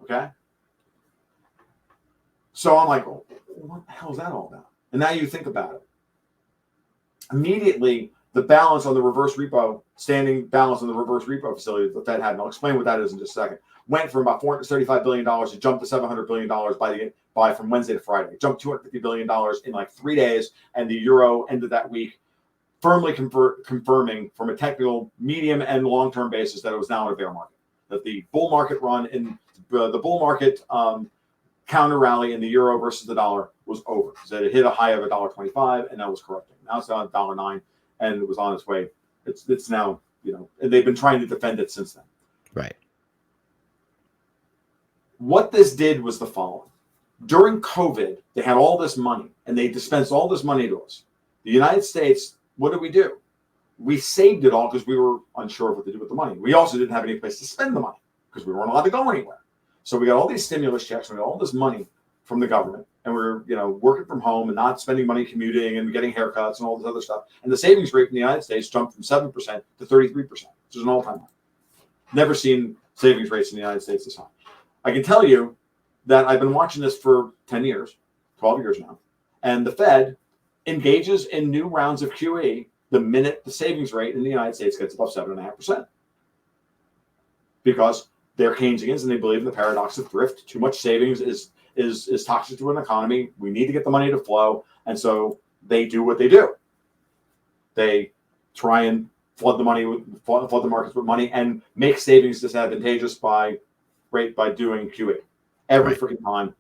Okay? So I'm like, well, what the hell is that all about? And now you think about it. Immediately, the balance on the reverse repo, standing balance on the reverse repo facility that the Fed had, and I'll explain what that is in just a second, went from about $435 billion to jump to $700 billion by from Wednesday to Friday. It jumped $250 billion in like 3 days, and the euro ended that week firmly confirming from a technical, medium, and long-term basis that it was now in a bear market. That the bull market run in the bull market counter rally in the euro versus the dollar was over. So it hit a high of $1.25, and that was correcting. Now it's down $1.09, and it was on its way. It's now, and they've been trying to defend it since then. Right. What this did was the following. During COVID, they had all this money, and they dispensed all this money to us. The United States, what did we do? We saved it all because we were unsure of what to do with the money. We also didn't have any place to spend the money because we weren't allowed to go anywhere. So we got all these stimulus checks, and we got all this money from the government, and we're working from home and not spending money commuting and getting haircuts and all this other stuff. And the savings rate in the United States jumped from 7% to 33%, which is an all-time high. Never seen savings rates in the United States this high. I can tell you that I've been watching this for 10 years, 12 years now, and the Fed engages in new rounds of QE the minute the savings rate in the United States gets above 7.5%. Because they're Keynesians and they believe in the paradox of thrift. Too much savings is toxic to an economy. We need to get the money to flow. And so they do what they do. They try and flood the markets with money and make savings disadvantageous by doing QE. Every freaking time,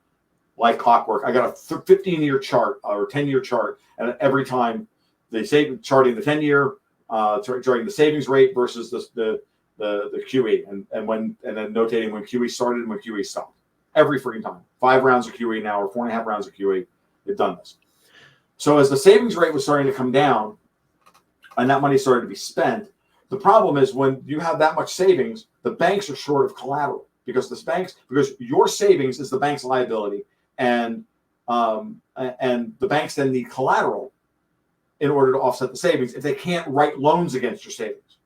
like clockwork. I got a 15-year chart or 10-year chart, and every time they say charting the 10-year, charting the savings rate versus the QE, and then notating when QE started and when QE stopped. Every freaking time. 5 rounds of QE now, or 4.5 rounds of QE. They've done this. So as the savings rate was starting to come down, and that money started to be spent, the problem is when you have that much savings, the banks are short of collateral because your savings is the bank's liability, and the banks then need collateral in order to offset the savings if they can't write loans against your savings.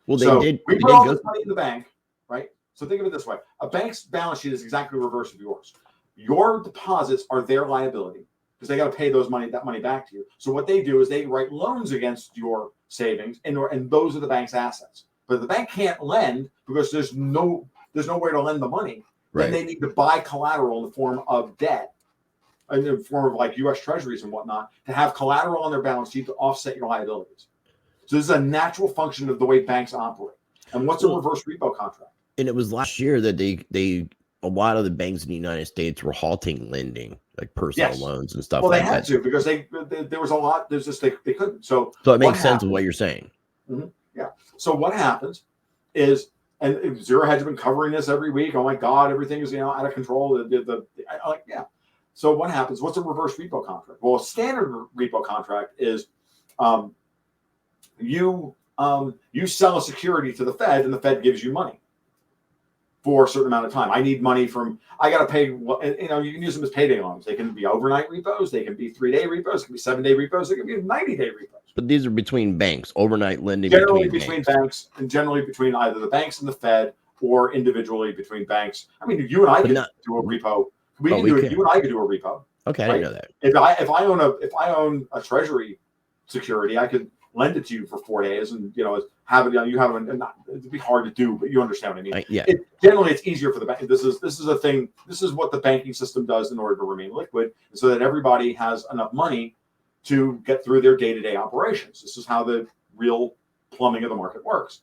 Well, we put all this money in the bank, right? So think of it this way. A bank's balance sheet is exactly the reverse of yours. Your deposits are their liability because they got to pay that money back to you. So what they do is they write loans against your savings, and those are the bank's assets. But the bank can't lend because there's nowhere to lend the money. Right. Then they need to buy collateral in the form of debt, in the form of like U.S. Treasuries and whatnot, to have collateral on their balance sheet to offset your liabilities. So this is a natural function of the way banks operate. And what's a reverse repo contract? And it was last year that a lot of the banks in the United States were halting lending, like personal loans and stuff. Well, like they had that. to because there was a lot. There's just they couldn't. So it makes sense of what you're saying. Mm-hmm. Yeah. So what happens is, and Zerohedge has been covering this every week. Oh my God, everything is out of control. So what happens? What's a reverse repo contract? Well, a standard repo contract is you sell a security to the Fed, and the Fed gives you money for a certain amount of time. I need money I got to pay, you can use them as payday loans. They can be overnight repos. They can be 3-day repos. It can be 7-day repos. They can be 90-day repos. But these are between banks, overnight lending generally between banks, and generally between either the banks and the Fed or individually between banks. I mean, you and I could do a repo. You and I could do a repo. Okay, I didn't know that. If I own a treasury security, I could lend it to you for 4 days, and have it. You have it. It'd be hard to do, but you understand what I mean. Generally, it's easier for the bank. This is a thing. This is what the banking system does in order to remain liquid, so that everybody has enough money to get through their day-to-day operations. This is how the real plumbing of the market works.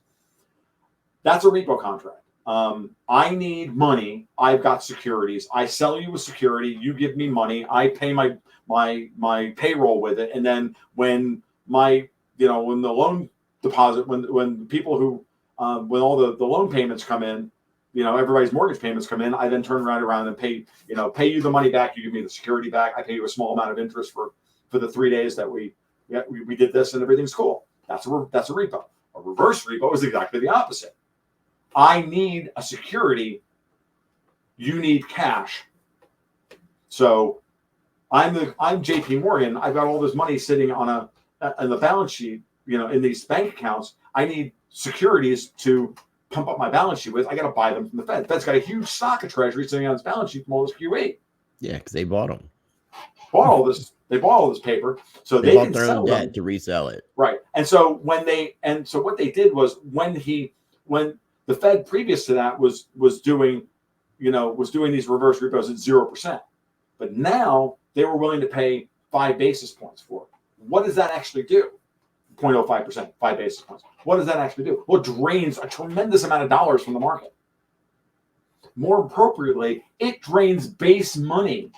That's a repo contract. I need money. I've got securities. I sell you a security. You give me money. I pay my payroll with it, and then when the loan deposit, when people who when all the loan payments come in, everybody's mortgage payments come in, I then turn around and pay you the money back. You give me the security back. I pay you a small amount of interest for the 3 days that we did this, and everything's cool. That's a repo. A reverse repo is exactly the opposite. I need a security. You need cash. So I'm JP Morgan. I've got all this money sitting on the balance sheet, in these bank accounts. I need securities to pump up my balance sheet with. I got to buy them from the Fed. The Fed's got a huge stock of treasury sitting on its balance sheet from all this QE. Yeah, because they bought them. They bought all this paper, so they bought can their sell own them. debt to resell it. Right. And so what they did was when the Fed previous to that was doing these reverse repos at 0%, but now they were willing to pay 5 basis points for it. What does that actually do? 0.05%, 5 basis points. What does that actually do? Well, it drains a tremendous amount of dollars from the market. More appropriately, it drains base money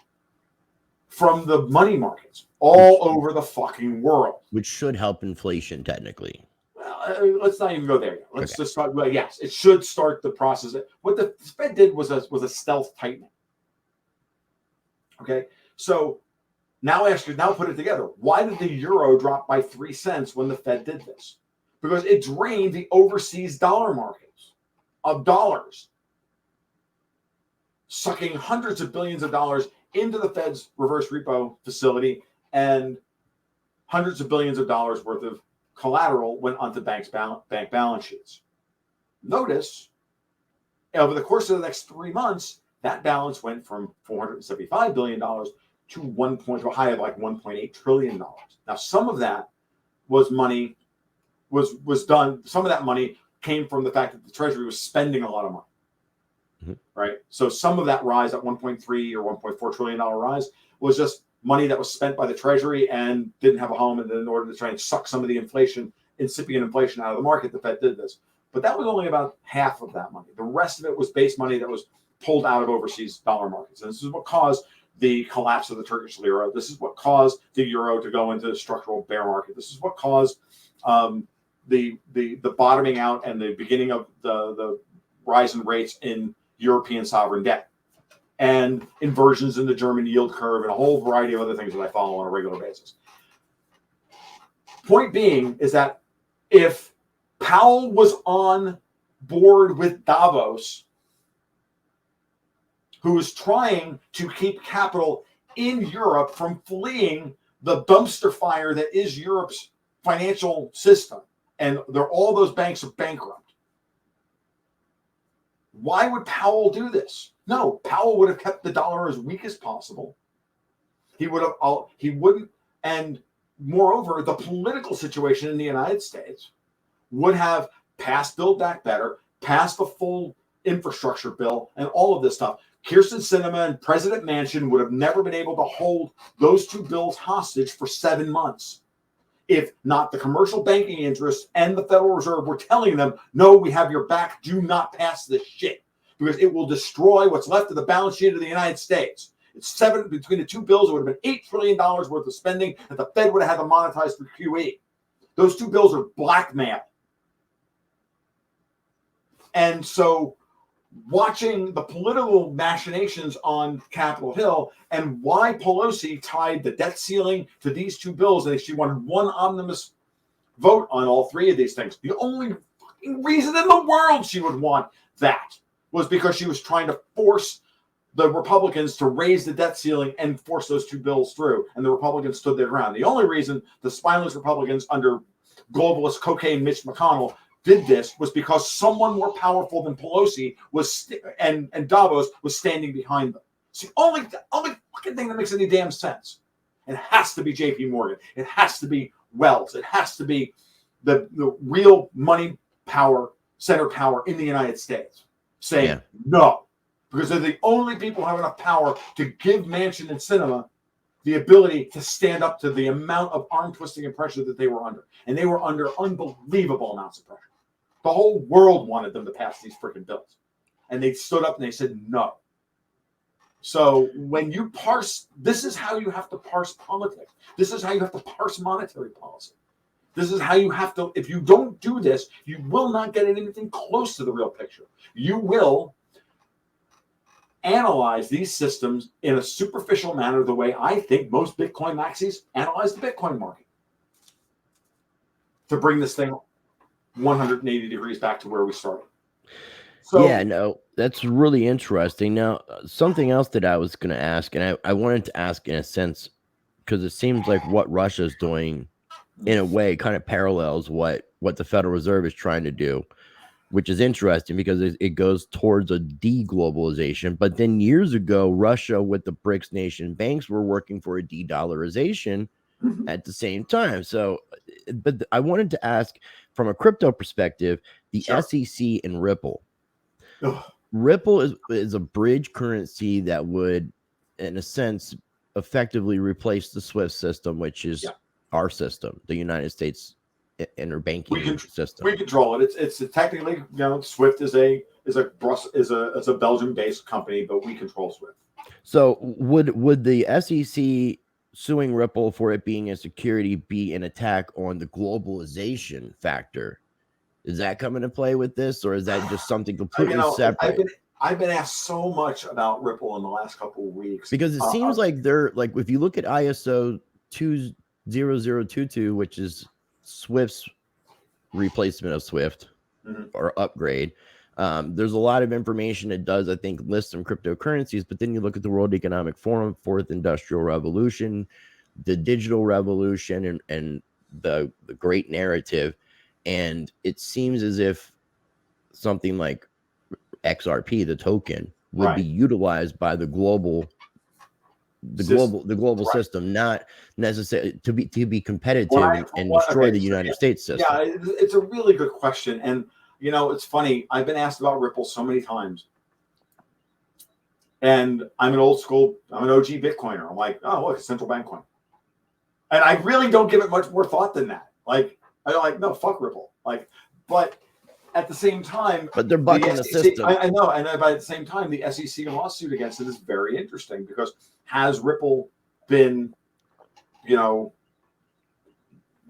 from the money markets all over the fucking world. Which should help inflation, technically. Well, let's not even go there yet. Let's just start. Well, yes, it should start the process. What the Fed did was a stealth tightening. Okay, so now put it together. Why did the euro drop by 3 cents when the Fed did this? Because it drained the overseas dollar markets of dollars, sucking hundreds of billions of dollars into the Fed's reverse repo facility, and hundreds of billions of dollars worth of collateral went onto bank balance sheets. Notice, over the course of the next 3 months, that balance went from $475 billion to a high of like $1.8 trillion. Now, some of that was money was done. Some of that money came from the fact that the Treasury was spending a lot of money. Right. So some of that rise, that 1.3 or $1.4 trillion rise, was just money that was spent by the Treasury and didn't have a home. And then in order to try and suck some of the incipient inflation out of the market, the Fed did this. But that was only about half of that money. The rest of it was base money that was pulled out of overseas dollar markets. And this is what caused the collapse of the Turkish lira. This is what caused the euro to go into the structural bear market. This is what caused the bottoming out and the beginning of the rise in rates in European sovereign debt, and inversions in the German yield curve, and a whole variety of other things that I follow on a regular basis. Point being is that if Powell was on board with Davos, who was trying to keep capital in Europe from fleeing the dumpster fire that is Europe's financial system, and all those banks are bankrupt, why would Powell do this? No, Powell would have kept the dollar as weak as possible. He wouldn't, and moreover, the political situation in the United States would have passed Build Back Better, passed the full infrastructure bill, and all of this stuff. Kyrsten Sinema and President Manchin would have never been able to hold those two bills hostage for 7 months, if not the commercial banking interests and the Federal Reserve were telling them, no, we have your back, do not pass this shit, because it will destroy what's left of the balance sheet of the United States. It's between the two bills, it would have been $8 trillion worth of spending that the Fed would have had to monetize through QE. Those two bills are blackmail. And so watching the political machinations on Capitol Hill and why Pelosi tied the debt ceiling to these two bills, and she wanted one omnibus vote on all three of these things. The only reason in the world she would want that was because she was trying to force the Republicans to raise the debt ceiling and force those two bills through, and the Republicans stood their ground. The only reason the spineless Republicans under globalist cocaine Mitch McConnell did this was because someone more powerful than Pelosi was and Davos was standing behind them. It's the only fucking thing that makes any damn sense. It has to be J.P. Morgan. It has to be Wells. It has to be the real money power, center power in the United States saying no, because they're the only people who have enough power to give Manchin and Sinema the ability to stand up to the amount of arm twisting and pressure that they were under. And they were under unbelievable amounts of pressure. The whole world wanted them to pass these freaking bills. And they stood up and they said no. So when you parse, this is how you have to parse politics. This is how you have to parse monetary policy. This is how you have to, if you don't do this, you will not get anything close to the real picture. You will analyze these systems in a superficial manner, the way I think most Bitcoin maxis analyze the Bitcoin market, to bring this thing 180 degrees back to where we started. So, yeah, no, that's really interesting. Now, something else that I was going to ask, and I wanted to ask in a sense, because it seems like what Russia's doing, in a way, kind of parallels what the Federal Reserve is trying to do, which is interesting because it goes towards a de-globalization. But then years ago, Russia with the BRICS nation banks were working for a de-dollarization at the same time. So, but I wanted to ask from a crypto perspective, the SEC and Ripple. Ripple is a bridge currency that would, in a sense, effectively replace the SWIFT system, which is our system, the United States interbanking system. We control it. It's technically, SWIFT is a Belgium-based company, but we control SWIFT. So would the SEC suing Ripple for it being a security be an attack on the globalization factor? Is that coming to play with this, or is that just something completely separate? I've been asked so much about Ripple in the last couple of weeks, because it seems like they're like, if you look at ISO 20022, which is Swift's replacement of Swift or upgrade, there's a lot of information it does, I think, list some cryptocurrencies. But then you look at the World Economic Forum, Fourth Industrial Revolution, the digital revolution, and the great narrative. And it seems as if something like XRP, the token, would be utilized by the global system, not necessarily to be competitive and destroy the United States system. Yeah, it's a really good question. And, it's funny. I've been asked about Ripple so many times. And I'm an OG Bitcoiner. I'm like, oh, look, a central bank coin. And I really don't give it much more thought than that. No, fuck Ripple. But at the same time, but they're bucking the system. I know, and by the same time, the SEC lawsuit against it is very interesting, because has Ripple been, I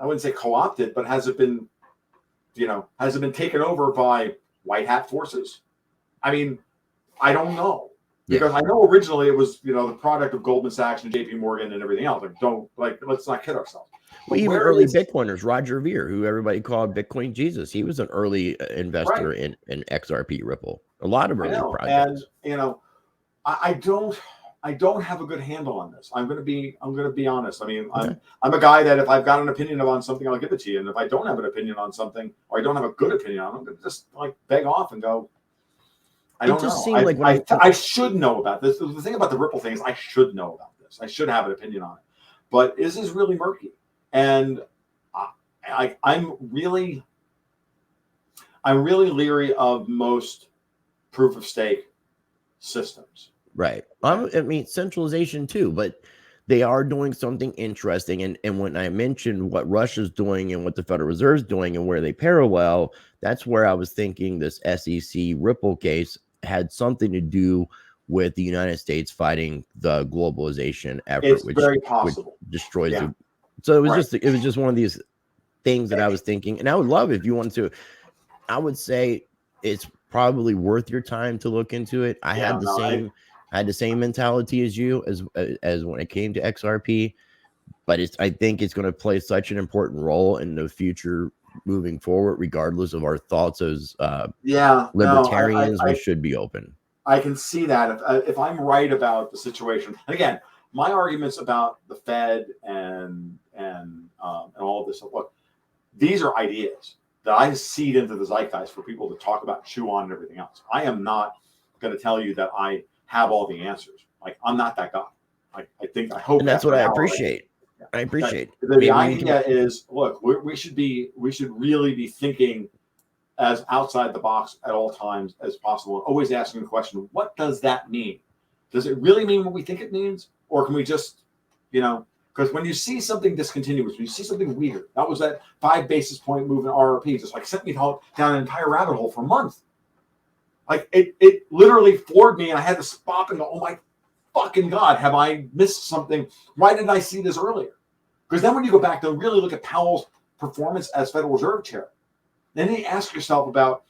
wouldn't say co-opted, but has it been taken over by white hat forces? I mean, I don't know, because I know originally it was, the product of Goldman Sachs and JP Morgan and everything else. Let's not kid ourselves. Well, even early Bitcoiners, Roger Ver, who everybody called Bitcoin Jesus, he was an early investor in XRP Ripple. A lot of early projects. And I don't have a good handle on this. I'm gonna be honest. I mean, I'm a guy that if I've got an opinion on something, I'll give it to you. And if I don't have an opinion on something, or I don't have a good opinion on it, I'm gonna just beg off and go, I don't know. I should know about this. The thing about the Ripple thing is I should know about this. I should have an opinion on it. But this is really murky. And I'm really leery of most proof of stake systems. Right. I mean, centralization too, but they are doing something interesting. And when I mentioned what Russia's doing and what the Federal Reserve's doing and where they parallel, that's where I was thinking this SEC Ripple case had something to do with the United States fighting the globalization effort, which destroys the. So it was just one of these things that I was thinking, and I would love if you wanted to. I would say it's probably worth your time to look into it. I had the same mentality as you as when it came to XRP, but I think it's going to play such an important role in the future moving forward, regardless of our thoughts as libertarians. We should be open. I can see that if I'm right about the situation. And again, my arguments about the Fed and all of this, look, these are ideas. that I seed into the zeitgeist for people to talk about, chew on, and everything else. I am not going to tell you that I have all the answers. Like, I'm not that guy. I hope, and that's what I appreciate. I appreciate. The idea is, look, we should really be thinking as outside the box at all times as possible, and always asking the question, what does that mean? Does it really mean what we think it means? Or can we just, because when you see something discontinuous, when you see something weird, that was that 5 basis point move in RRP, just like sent me down an entire rabbit hole for a month. Like it literally floored me, and I had to stop and go, oh my fucking God, have I missed something? Why didn't I see this earlier? Because then when you go back to really look at Powell's performance as Federal Reserve Chair, then you ask yourself about,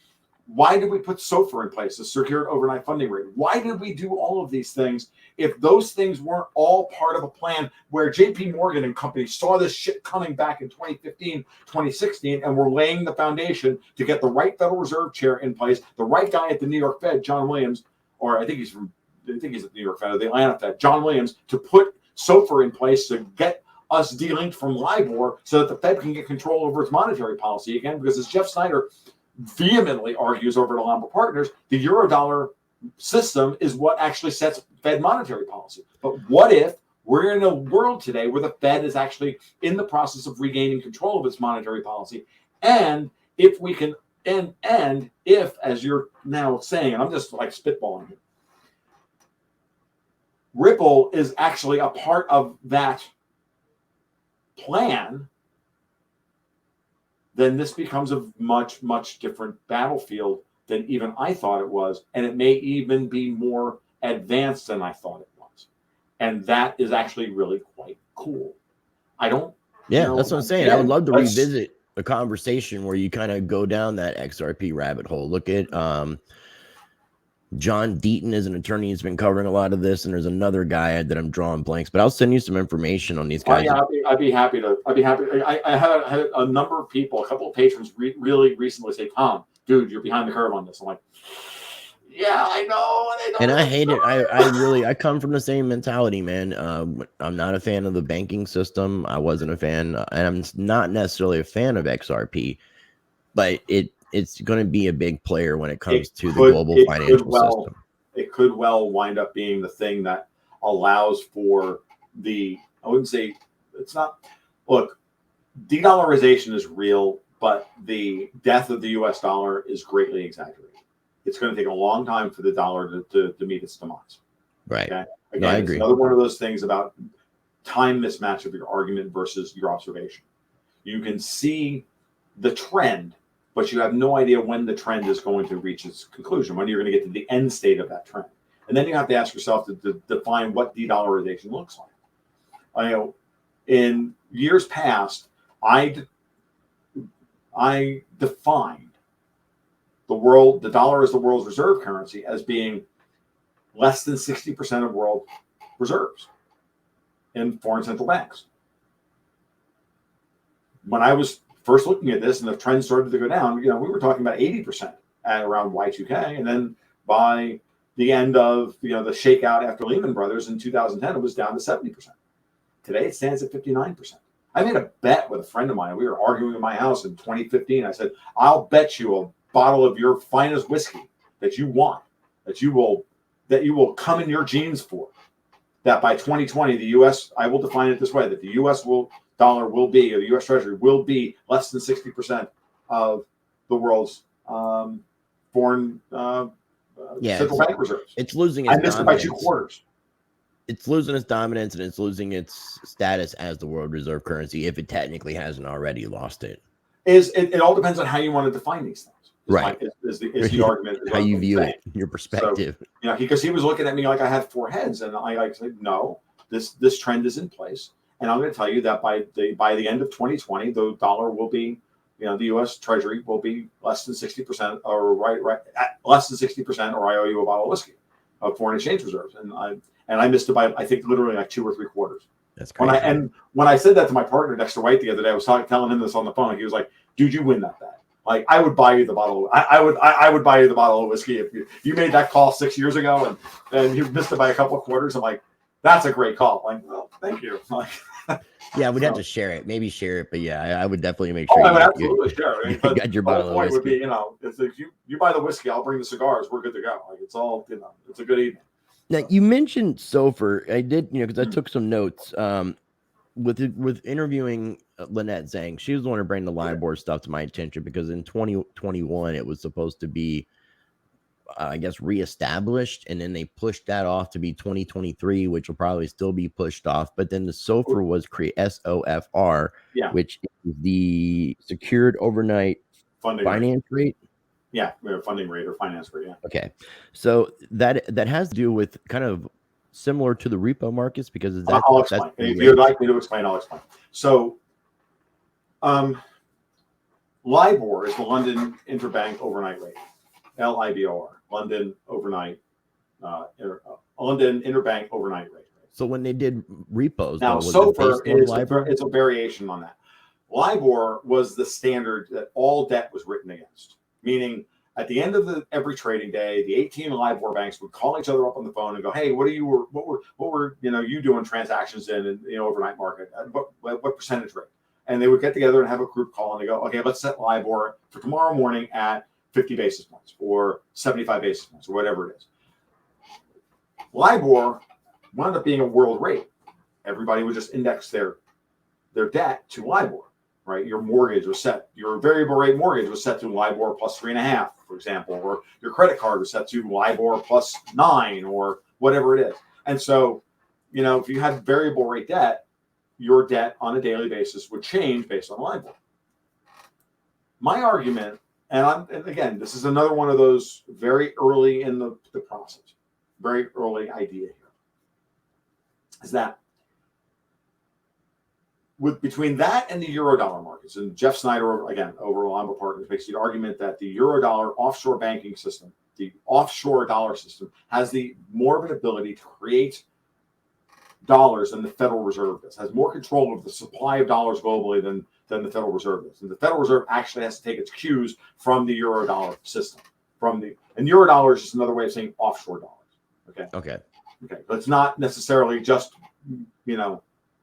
why did we put SOFR in place, the secured overnight funding rate? Why did we do all of these things if those things weren't all part of a plan where JP Morgan and company saw this shit coming back in 2015, 2016, and were laying the foundation to get the right Federal Reserve Chair in place, the right guy at the New York Fed, John Williams, or I think he's at the New York Fed or the Atlanta Fed, John Williams, to put SOFR in place to get us delinked from LIBOR so that the Fed can get control over its monetary policy again. Because as Jeff Snyder vehemently argues over at Alhambra Partners, the Eurodollar system is what actually sets Fed monetary policy. But what if we're in a world today where the Fed is actually in the process of regaining control of its monetary policy, and if we can, and if, as you're now saying, and I'm just like spitballing here, Ripple is actually a part of that plan, then this becomes a much, much different battlefield than even I thought it was. And it may even be more advanced than I thought it was. And that is actually really quite cool. I don't. Yeah, that's what I'm saying. I would love to revisit a conversation where you kind of go down that XRP rabbit hole. Look at John Deaton is an attorney who's been covering a lot of this, and there's another guy that I'm drawing blanks, but I'll send you some information on these guys. Yeah, I'd be happy to. I had a number of people, a couple of patrons really recently say, Tom, dude, you're behind the curve on this. I'm like, yeah, I know. And I hate it. I come from the same mentality, man. I'm not a fan of the banking system. I wasn't a fan, and I'm not necessarily a fan of XRP, but it's going to be a big player when it comes to the global financial system. It could well wind up being the thing that allows for I wouldn't say it's not, look, de-dollarization is real, but the death of the US dollar is greatly exaggerated. It's going to take a long time for the dollar to meet its demise. Right. Okay? Again, no, I agree. It's another one of those things about time mismatch of your argument versus your observation. You can see the trend, but you have no idea when the trend is going to reach its conclusion, when you're going to get to the end state of that trend. And then you have to ask yourself to define what de-dollarization looks like. I know in years past, I defined the dollar as the world's reserve currency as being less than 60% of world reserves in foreign central banks. When I was first looking at this and the trend started to go down, we were talking about 80% at around Y2K. And then by the end of, the shakeout after Lehman Brothers in 2010, it was down to 70%. Today, it stands at 59%. I made a bet with a friend of mine. We were arguing in my house in 2015. I said, I'll bet you a bottle of your finest whiskey that you want, that you will come in your jeans for, that by 2020, the U.S., I will define it this way, that the U.S. dollar will be, or the U.S. Treasury will be less than 60% of the world's foreign central bank reserves. It's losing its dominance. I missed it by 2 quarters. It's losing its dominance, and it's losing its status as the world reserve currency if it technically hasn't already lost it. It all depends on how you want to define these things. Right. Is the argument. How you view it, your perspective. So, because he was looking at me like I had 4 heads, and I said, no, this trend is in place. And I'm going to tell you that by the end of 2020, the dollar will be, the U.S. Treasury will be less than 60%, or right at less than 60%, or I owe you a bottle of whiskey of foreign exchange reserves. And I missed it by, I think, literally like 2 or 3 quarters. That's crazy. When I said that to my partner Dexter White the other day, I was telling him this on the phone. He was like, "Dude, you win that bet. Like, I would buy you the bottle. I would buy you the bottle of whiskey if you made that call 6 years ago and you missed it by a couple of quarters." I'm like, that's a great call. Like, well, thank you. Like, Yeah, we'd have to share it. Maybe share it, but yeah, I would definitely make sure I would absolutely share it. you But got your the whole bottle of point would whiskey. be, it's like you buy the whiskey, I'll bring the cigars. We're good to go. Like, it's all, it's a good evening. Now, you mentioned SOFR. I did, because I Hmm. took some notes. With interviewing Lynette Zhang, she was the one to bring the LIBOR stuff to my attention, because in 2021 it was supposed to be, I guess, reestablished, and then they pushed that off to be 2023, which will probably still be pushed off. But then the SOFR was created, SOFR, Yeah. which is the secured overnight Funding finance rate. Yeah, funding rate or finance rate. Yeah. Okay, so that has to do with kind of similar to the repo markets, because I'll explain. If you'd like me to explain, I'll explain. So, LIBOR is the London Interbank Overnight Rate, LIBOR, London Overnight, London Interbank Overnight Rate. So when they did repos, now SOFR is a variation on that. LIBOR was the standard that all debt was written against, meaning at the end of every trading day, the 18 LIBOR banks would call each other up on the phone and go, "Hey, what were you doing transactions in the overnight market? What percentage rate?" And they would get together and have a group call, and they go, "Okay, let's set LIBOR for tomorrow morning at 50 basis points or 75 basis points or whatever it is." LIBOR wound up being a world rate. Everybody would just index their debt to LIBOR. Right, your mortgage was set. Your variable rate mortgage was set to LIBOR plus 3.5, for example, or your credit card was set to LIBOR plus 9, or whatever it is. And so, if you had variable rate debt, your debt on a daily basis would change based on LIBOR. My argument, and again, this is another one of those very early in the process, very early idea here, is that between that and the Eurodollar markets, and Jeff Snyder, again, over Alhambra Partners, makes the argument that the Eurodollar offshore banking system, the offshore dollar system, has the more of an ability to create dollars than the Federal Reserve does, has more control of the supply of dollars globally than the Federal Reserve does. And the Federal Reserve actually has to take its cues from the Eurodollar system. And Eurodollar is just another way of saying offshore dollars. Okay. But it's not necessarily just,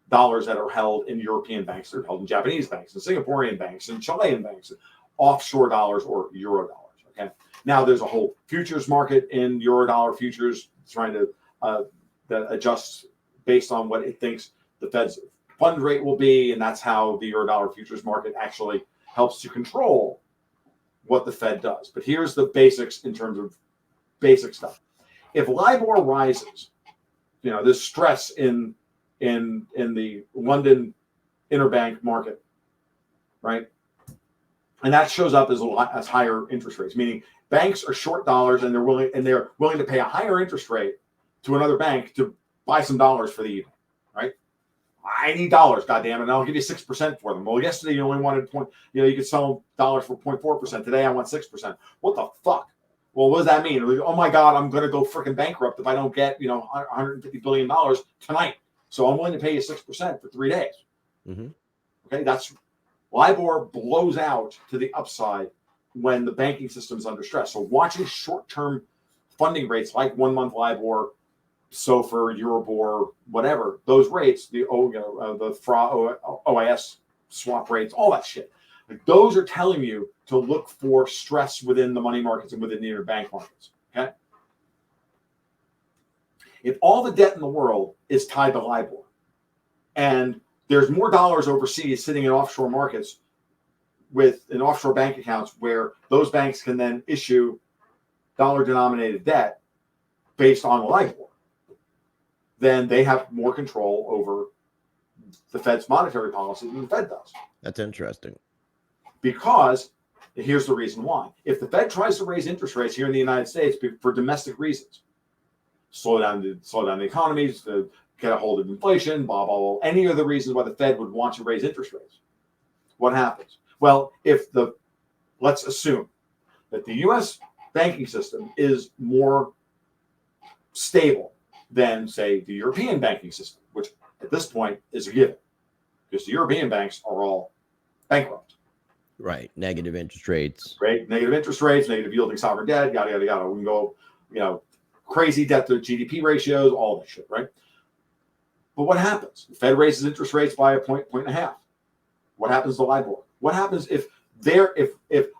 dollars that are held in European banks. They're held in Japanese banks and Singaporean banks and Chilean banks, offshore dollars or euro dollars. Okay. Now there's a whole futures market in Eurodollar futures trying to that adjusts based on what it thinks the Fed's fund rate will be, and that's how the Eurodollar futures market actually helps to control what the Fed does. But here's the basics in terms of basic stuff. If LIBOR rises, there's stress in the London interbank market, right? And that shows up as higher interest rates, meaning banks are short dollars and they're willing to pay a higher interest rate to another bank to buy some dollars for the evening, right? I need dollars, goddammit, and I'll give you 6% for them. Well, yesterday you only wanted you could sell dollars for 0.4%. Today I want 6%. What the fuck? Well, what does that mean? Oh my God, I'm going to go freaking bankrupt if I don't get $150 billion tonight. So I'm willing to pay you 6% for 3 days. Mm-hmm. Okay, that's LIBOR blows out to the upside when the banking system is under stress. So watching short-term funding rates like 1 month LIBOR, SOFR, Euribor, whatever, those rates, the FRA, OIS swap rates, all that shit. Like, those are telling you to look for stress within the money markets and within the interbank markets. Okay. If all the debt in the world is tied to LIBOR and there's more dollars overseas sitting in offshore markets in offshore bank accounts where those banks can then issue dollar-denominated debt based on LIBOR, then they have more control over the Fed's monetary policy than the Fed does. That's interesting. Because here's the reason why. If the Fed tries to raise interest rates here in the United States for domestic reasons, slow down the economies, to get a hold of inflation, blah, blah, blah, any of the reasons why the Fed would want to raise interest rates, what happens? Well, let's assume that the U.S. banking system is more stable than, say, the European banking system, which at this point is a given, because the European banks are all bankrupt. Right. Negative interest rates. Right. Negative interest rates, negative yielding sovereign debt, yada, yada, yada. We can go, crazy debt to GDP ratios, all that shit, right? But what happens? The Fed raises interest rates by a point and a half. What happens to LIBOR? What happens if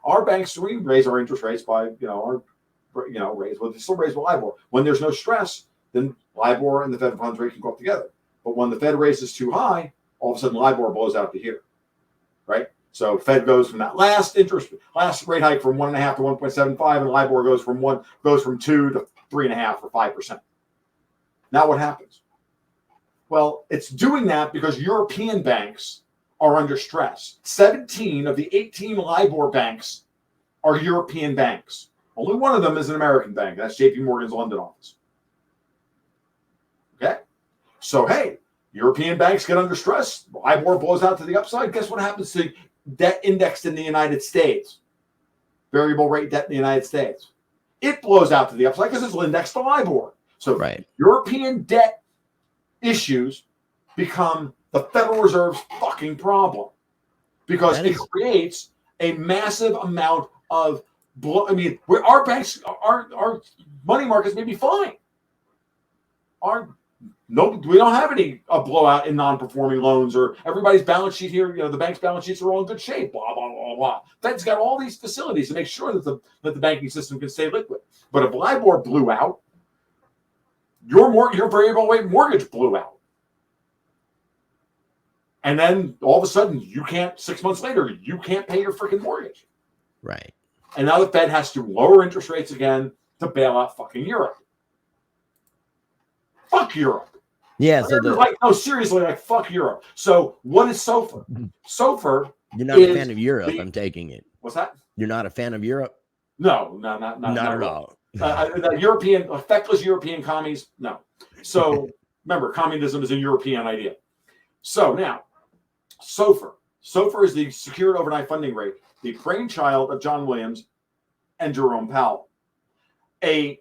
our banks raise our interest rates by they still raise LIBOR. When there's no stress, then LIBOR and the Fed funds rate can go up together. But when the Fed raises too high, all of a sudden LIBOR blows out to here, right? So Fed goes from that last rate hike from 1.5 to 1.75, and LIBOR goes from 2 to 3.5 or 5%. Now what happens? Well, it's doing that because European banks are under stress. 17 of the 18 LIBOR banks are European banks. Only one of them is an American bank. That's JP Morgan's London office. Okay? So, hey, European banks get under stress. LIBOR blows out to the upside. Guess what happens to debt indexed in the United States? Variable rate debt in the United States. It blows out to the upside because it's indexed to LIBOR. So European debt issues become the Federal Reserve's fucking problem because it creates a massive amount of where our banks, our money markets may be fine. We don't have any blowout in non-performing loans, or everybody's balance sheet here. The bank's balance sheets are all in good shape. Blah blah blah blah. Fed's got all these facilities to make sure that the banking system can stay liquid. But if LIBOR blew out, your variable rate mortgage blew out. And then all of a sudden, 6 months later, you can't pay your freaking mortgage. Right. And now the Fed has to lower interest rates again to bail out fucking Europe. Fuck Europe. Yeah. So seriously, fuck Europe. So what is SOFR? SOFR. You're not a fan of Europe, I'm taking it. What's that? You're not a fan of Europe? No, not at all. The European, feckless European commies, no. So remember, communism is a European idea. So now, SOFR. SOFR is the Secured Overnight Funding Rate, the brainchild of John Williams and Jerome Powell. A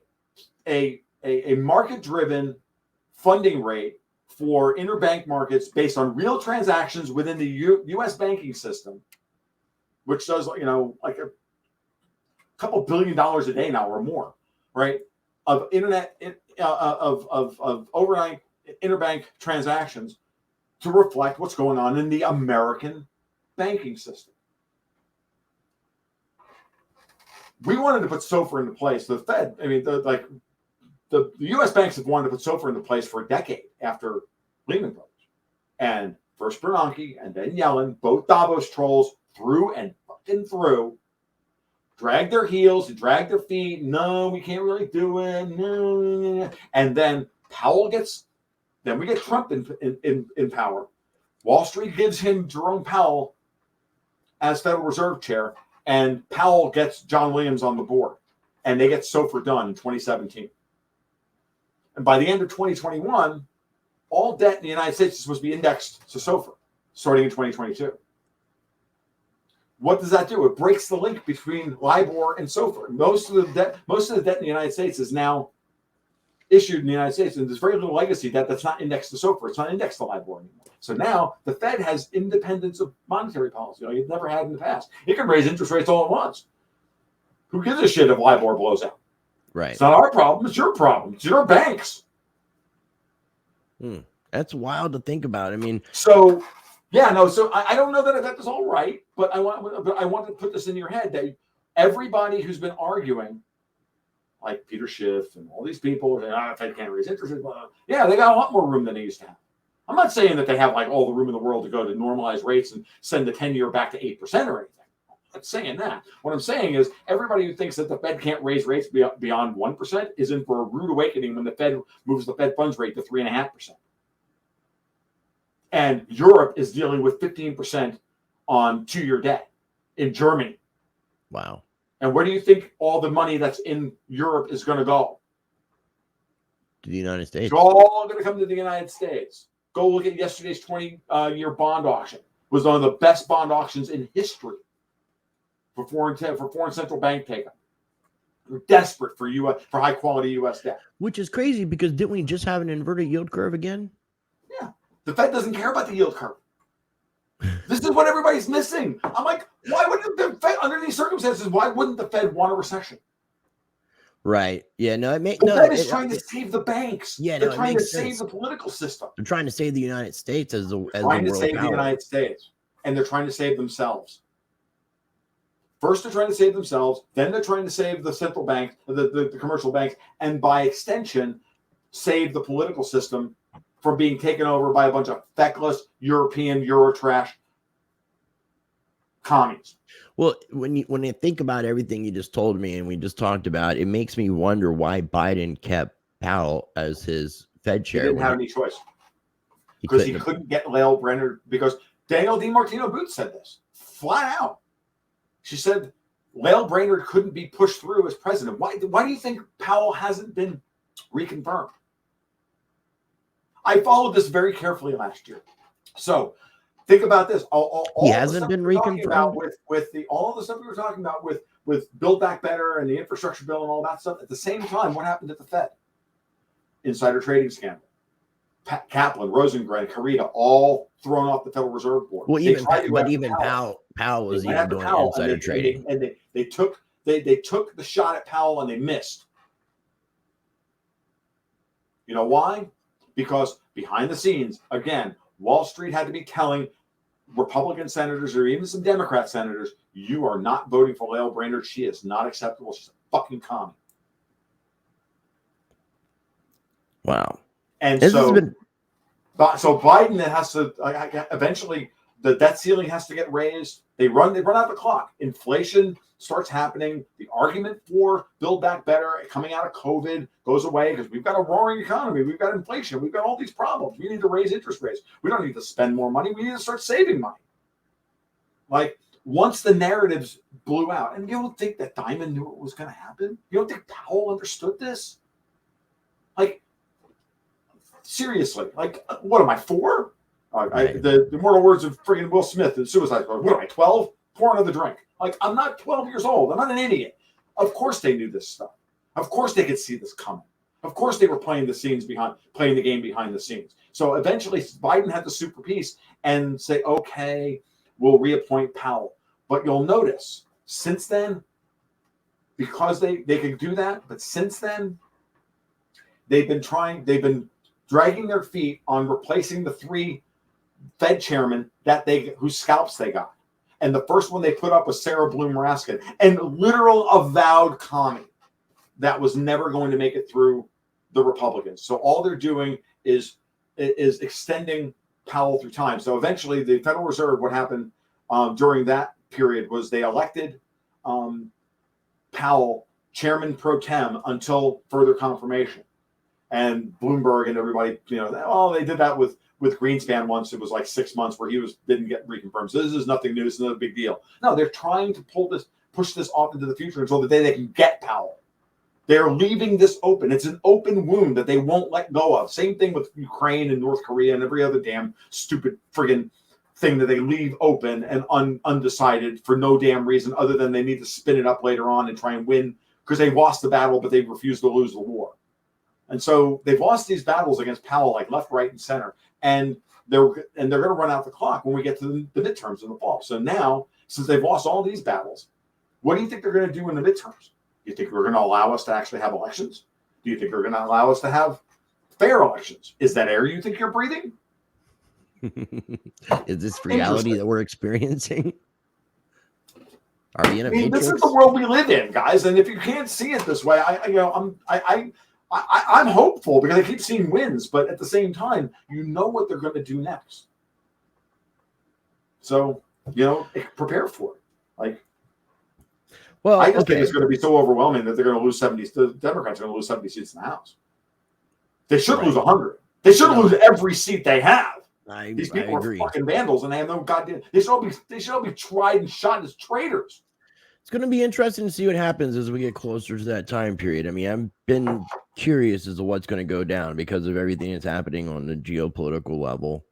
market-driven funding rate for interbank markets based on real transactions within the U.S. banking system, which does like a couple $1 billion a day now or more, right? Of of overnight interbank transactions to reflect what's going on in the American banking system. We wanted to put SOFR into place. The Fed, the U.S. banks have wanted to put SOFR into place for a decade after Lehman Brothers. And first Bernanke and then Yellen, both Davos trolls, through, dragged their heels, dragged their feet. No, we can't really do it. No. And then then we get Trump in power. Wall Street gives him Jerome Powell as Federal Reserve Chair, and Powell gets John Williams on the board, and they get SOFR done in 2017. And by the end of 2021, all debt in the United States is supposed to be indexed to SOFR, starting in 2022. What does that do? It breaks the link between LIBOR and SOFR. Most of the debt in the United States is now issued in the United States, and there's very little legacy debt that's not indexed to SOFR. It's not indexed to LIBOR anymore. So now the Fed has independence of monetary policy. You've never had in the past. It can raise interest rates all at once. Who gives a shit if LIBOR blows out? Right. It's not our problem. It's your problem. It's your banks. That's wild to think about. So I don't know that is all right, but I want to put this in your head that everybody who's been arguing, like Peter Schiff and all these people, the Fed can't raise interest rates. Yeah, they got a lot more room than they used to have. I'm not saying that they have all the room in the world to go to normalize rates and send the 10-year back to 8% or anything. I'm not saying that. What I'm saying is everybody who thinks that the Fed can't raise rates beyond 1% is in for a rude awakening when the Fed moves the Fed funds rate to 3.5%. And Europe is dealing with 15% on 2-year debt in Germany. Wow. And where do you think all the money that's in Europe is going to go? To the United States. It's all going to come to the United States. Go look at yesterday's 20-year bond auction. It was one of the best bond auctions in history for foreign central bank take-up. We're desperate for high quality U.S. debt. Which is crazy because didn't we just have an inverted yield curve again? Yeah. The Fed doesn't care about the yield curve. This is what everybody's missing. I'm like, why wouldn't the Fed, under these circumstances, why wouldn't the Fed want a recession? Right. Yeah. No, it makes The no. Fed is trying to save the banks. Yeah. They're No, it trying to makes save sense. the political system. They're trying to save the United States as the Trying to world save the power. United States, and they're trying to save themselves. First, they're trying to save themselves. Then they're trying to save the central bank, the commercial banks, and by extension, save the political system from being taken over by a bunch of feckless European Eurotrash commies. Well, when you think about everything you just told me and we just talked about, it makes me wonder why Biden kept Powell as his Fed chair. He didn't have any choice He because he couldn't get Lael Brainerd, because Danielle DiMartino Booth said this flat out. She said Lael Brainerd couldn't be pushed through as president. Why do you think Powell hasn't been reconfirmed? I followed this very carefully last year. So think about this. All he hasn't been reconfirmed with all the stuff we were talking about with Build Back Better and the infrastructure bill and all that stuff. At the same time, what happened at the Fed? Insider trading scandal. Kaplan, Rosengren, Carita, all thrown off the Federal Reserve Board. Well, even Powell was even doing insider trading, and they took the shot at Powell and they missed. You know why? Because behind the scenes, again, Wall Street had to be telling Republican senators or even some Democrat senators, you are not voting for Lael Brainerd. She is not acceptable. She's a fucking commie. Wow. And so Biden has to eventually, the debt ceiling has to get raised. They run out the clock. Inflation starts happening. The argument for Build Back Better coming out of COVID goes away because we've got a roaring economy. We've got inflation. We've got all these problems. We need to raise interest rates. We don't need to spend more money. We need to start saving money. Like, once the narratives blew out, and you don't think that Diamond knew it was going to happen? You don't think Powell understood this? Like, seriously, like, what am I, 4? The immortal words of friggin' Will Smith in Suicide Squad. What am I, 12? Pour another drink. Like, I'm not 12 years old. I'm not an idiot. Of course they knew this stuff. Of course they could see this coming. Of course they were playing the game behind the scenes. So eventually Biden had to super peace and say, okay, we'll reappoint Powell. But you'll notice, since then, because they could do that, but since then, they've been dragging their feet on replacing the 3 Fed chairmen whose scalps they got. And the first one they put up was Sarah Bloom Raskin, and literal avowed commie that was never going to make it through the Republicans. So all they're doing is extending Powell through time. So eventually the Federal Reserve, what happened during that period was they elected Powell chairman pro tem until further confirmation. And Bloomberg and everybody, they did that with Greenspan once. It was like 6 months where he didn't get reconfirmed. So this is nothing new. It's not a big deal. No, they're trying to push this off into the future until the day they can get Powell. They're leaving this open. It's an open wound that they won't let go of. Same thing with Ukraine and North Korea and every other damn stupid friggin' thing that they leave open and undecided for no damn reason other than they need to spin it up later on and try and win because they lost the battle, but they refused to lose the war. And so they've lost these battles against Powell, like left, right, and center. And they're going to run out the clock when we get to the midterms in the fall. So now, since they've lost all these battles, what do you think they're going to do in the midterms? Do you think they're going to allow us to actually have elections? Do you think they're going to allow us to have fair elections? Is that air you think you're breathing? Is this reality that we're experiencing? Are we in a matrix? This is the world we live in, guys. And if you can't see it this way, I'm hopeful because I keep seeing wins, but at the same time, you know what they're going to do next. So, prepare for it. I just think it's going to be so overwhelming that they're going to lose 70. The Democrats are going to lose 70 seats in the House. They should lose 100. They should lose every seat they have. These people are fucking vandals, and they have no goddamn. They should all be tried and shot as traitors. It's going to be interesting to see what happens as we get closer to that time period. I mean, I've been curious as to what's going to go down because of everything that's happening on the geopolitical level.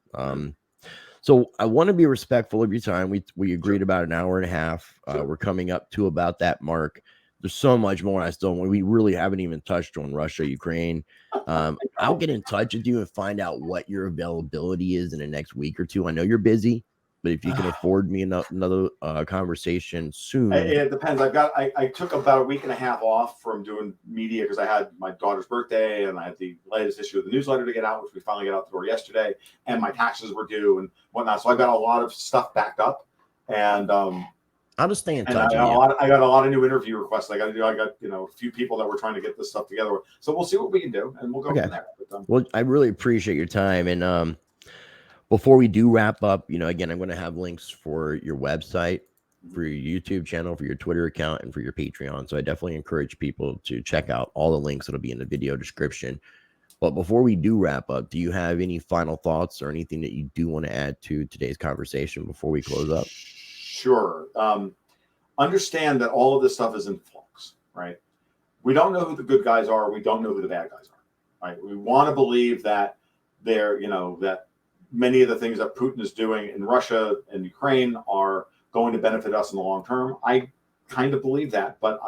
So I want to be respectful of your time. We agreed about an hour and a half. We're coming up to about that mark. There's so much more we really haven't even touched on Russia, Ukraine. I'll get in touch with you and find out what your availability is in the next week or two. I know you're busy. But if you can afford me another conversation soon, it depends. I took about a week and a half off from doing media because I had my daughter's birthday and I had the latest issue of the newsletter to get out, which we finally got out the door yesterday, and my taxes were due and whatnot. So I got a lot of stuff backed up, and I'll just stay in and touch. I got a lot of new interview requests. I got a few people that we're trying to get this stuff together with. So we'll see what we can do, and we'll go from there. But, well, I really appreciate your time, and before we do wrap up, again, I'm going to have links for your website, for your YouTube channel, for your Twitter account, and for your Patreon. So I definitely encourage people to check out all the links that'll be in the video description. But before we do wrap up, do you have any final thoughts or anything that you do want to add to today's conversation before we close up? Sure. Understand that all of this stuff is in flux, right? We don't know who the good guys are. We don't know who the bad guys are, right? We want to believe that that many of the things that Putin is doing in Russia and Ukraine are going to benefit us in the long term. I kind of believe that, but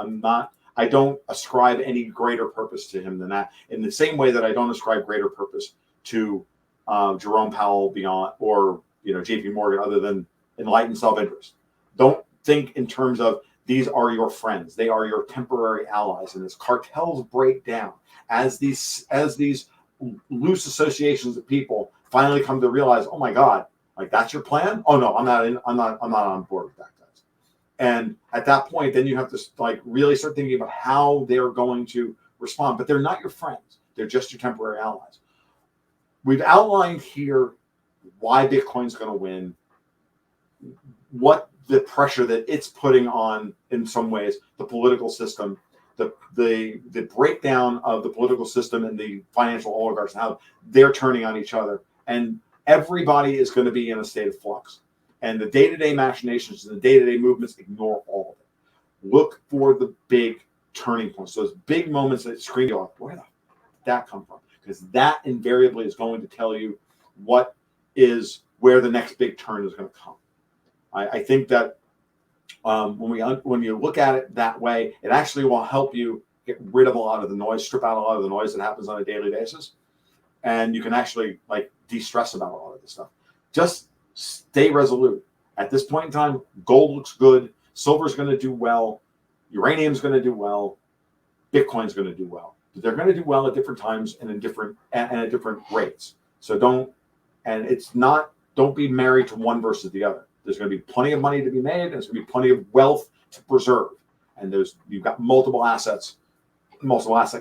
I don't ascribe any greater purpose to him than that. In the same way that I don't ascribe greater purpose to Jerome Powell beyond, or JP Morgan, other than enlightened self-interest. Don't think in terms of these are your friends. They are your temporary allies. And as cartels break down, as these loose associations of people finally come to realize, oh my God, like that's your plan? Oh no, I'm not on board with that, guys. And at that point, then you have to really start thinking about how they're going to respond. But they're not your friends. They're just your temporary allies. We've outlined here why Bitcoin's going to win, what the pressure that it's putting on, in some ways, the political system, the breakdown of the political system and the financial oligarchs, and how they're turning on each other. And everybody is going to be in a state of flux. And the day-to-day machinations and the day-to-day movements, ignore all of it. Look for the big turning points, those big moments that scream you off. Where did that come from? Because that invariably is going to tell you where the next big turn is going to come. I think that when you look at it that way, it actually will help you get rid of a lot of the noise, strip out a lot of the noise that happens on a daily basis. And you can actually de-stress about a lot of this stuff. Just stay resolute. At this point in time, gold looks good. Silver's going to do well. Uranium's going to do well. Bitcoin's going to do well. But they're going to do well at different times and at different rates. So don't be married to one versus the other. There's going to be plenty of money to be made, and there's going to be plenty of wealth to preserve. And you've got multiple asset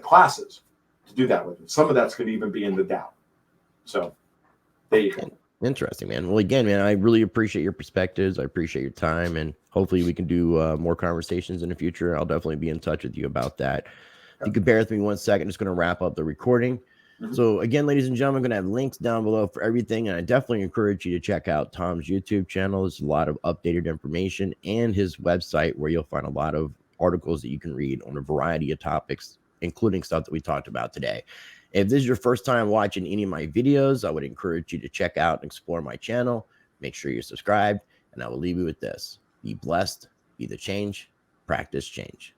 classes to do that with. And some of that's going to even be in the Dow. So there you go. Interesting, man. Well, again, man, I really appreciate your perspectives. I appreciate your time, and hopefully we can do more conversations in the future. I'll definitely be in touch with you about that. If you could bear with me 1 second, I'm just going to wrap up the recording. Mm-hmm. So again, ladies and gentlemen, I'm going to have links down below for everything. And I definitely encourage you to check out Tom's YouTube channel. There's a lot of updated information, and his website, where you'll find a lot of articles that you can read on a variety of topics, including stuff that we talked about today. If this is your first time watching any of my videos, I would encourage you to check out and explore my channel. Make sure you're subscribed, and I will leave you with this. Be blessed, be the change, practice change.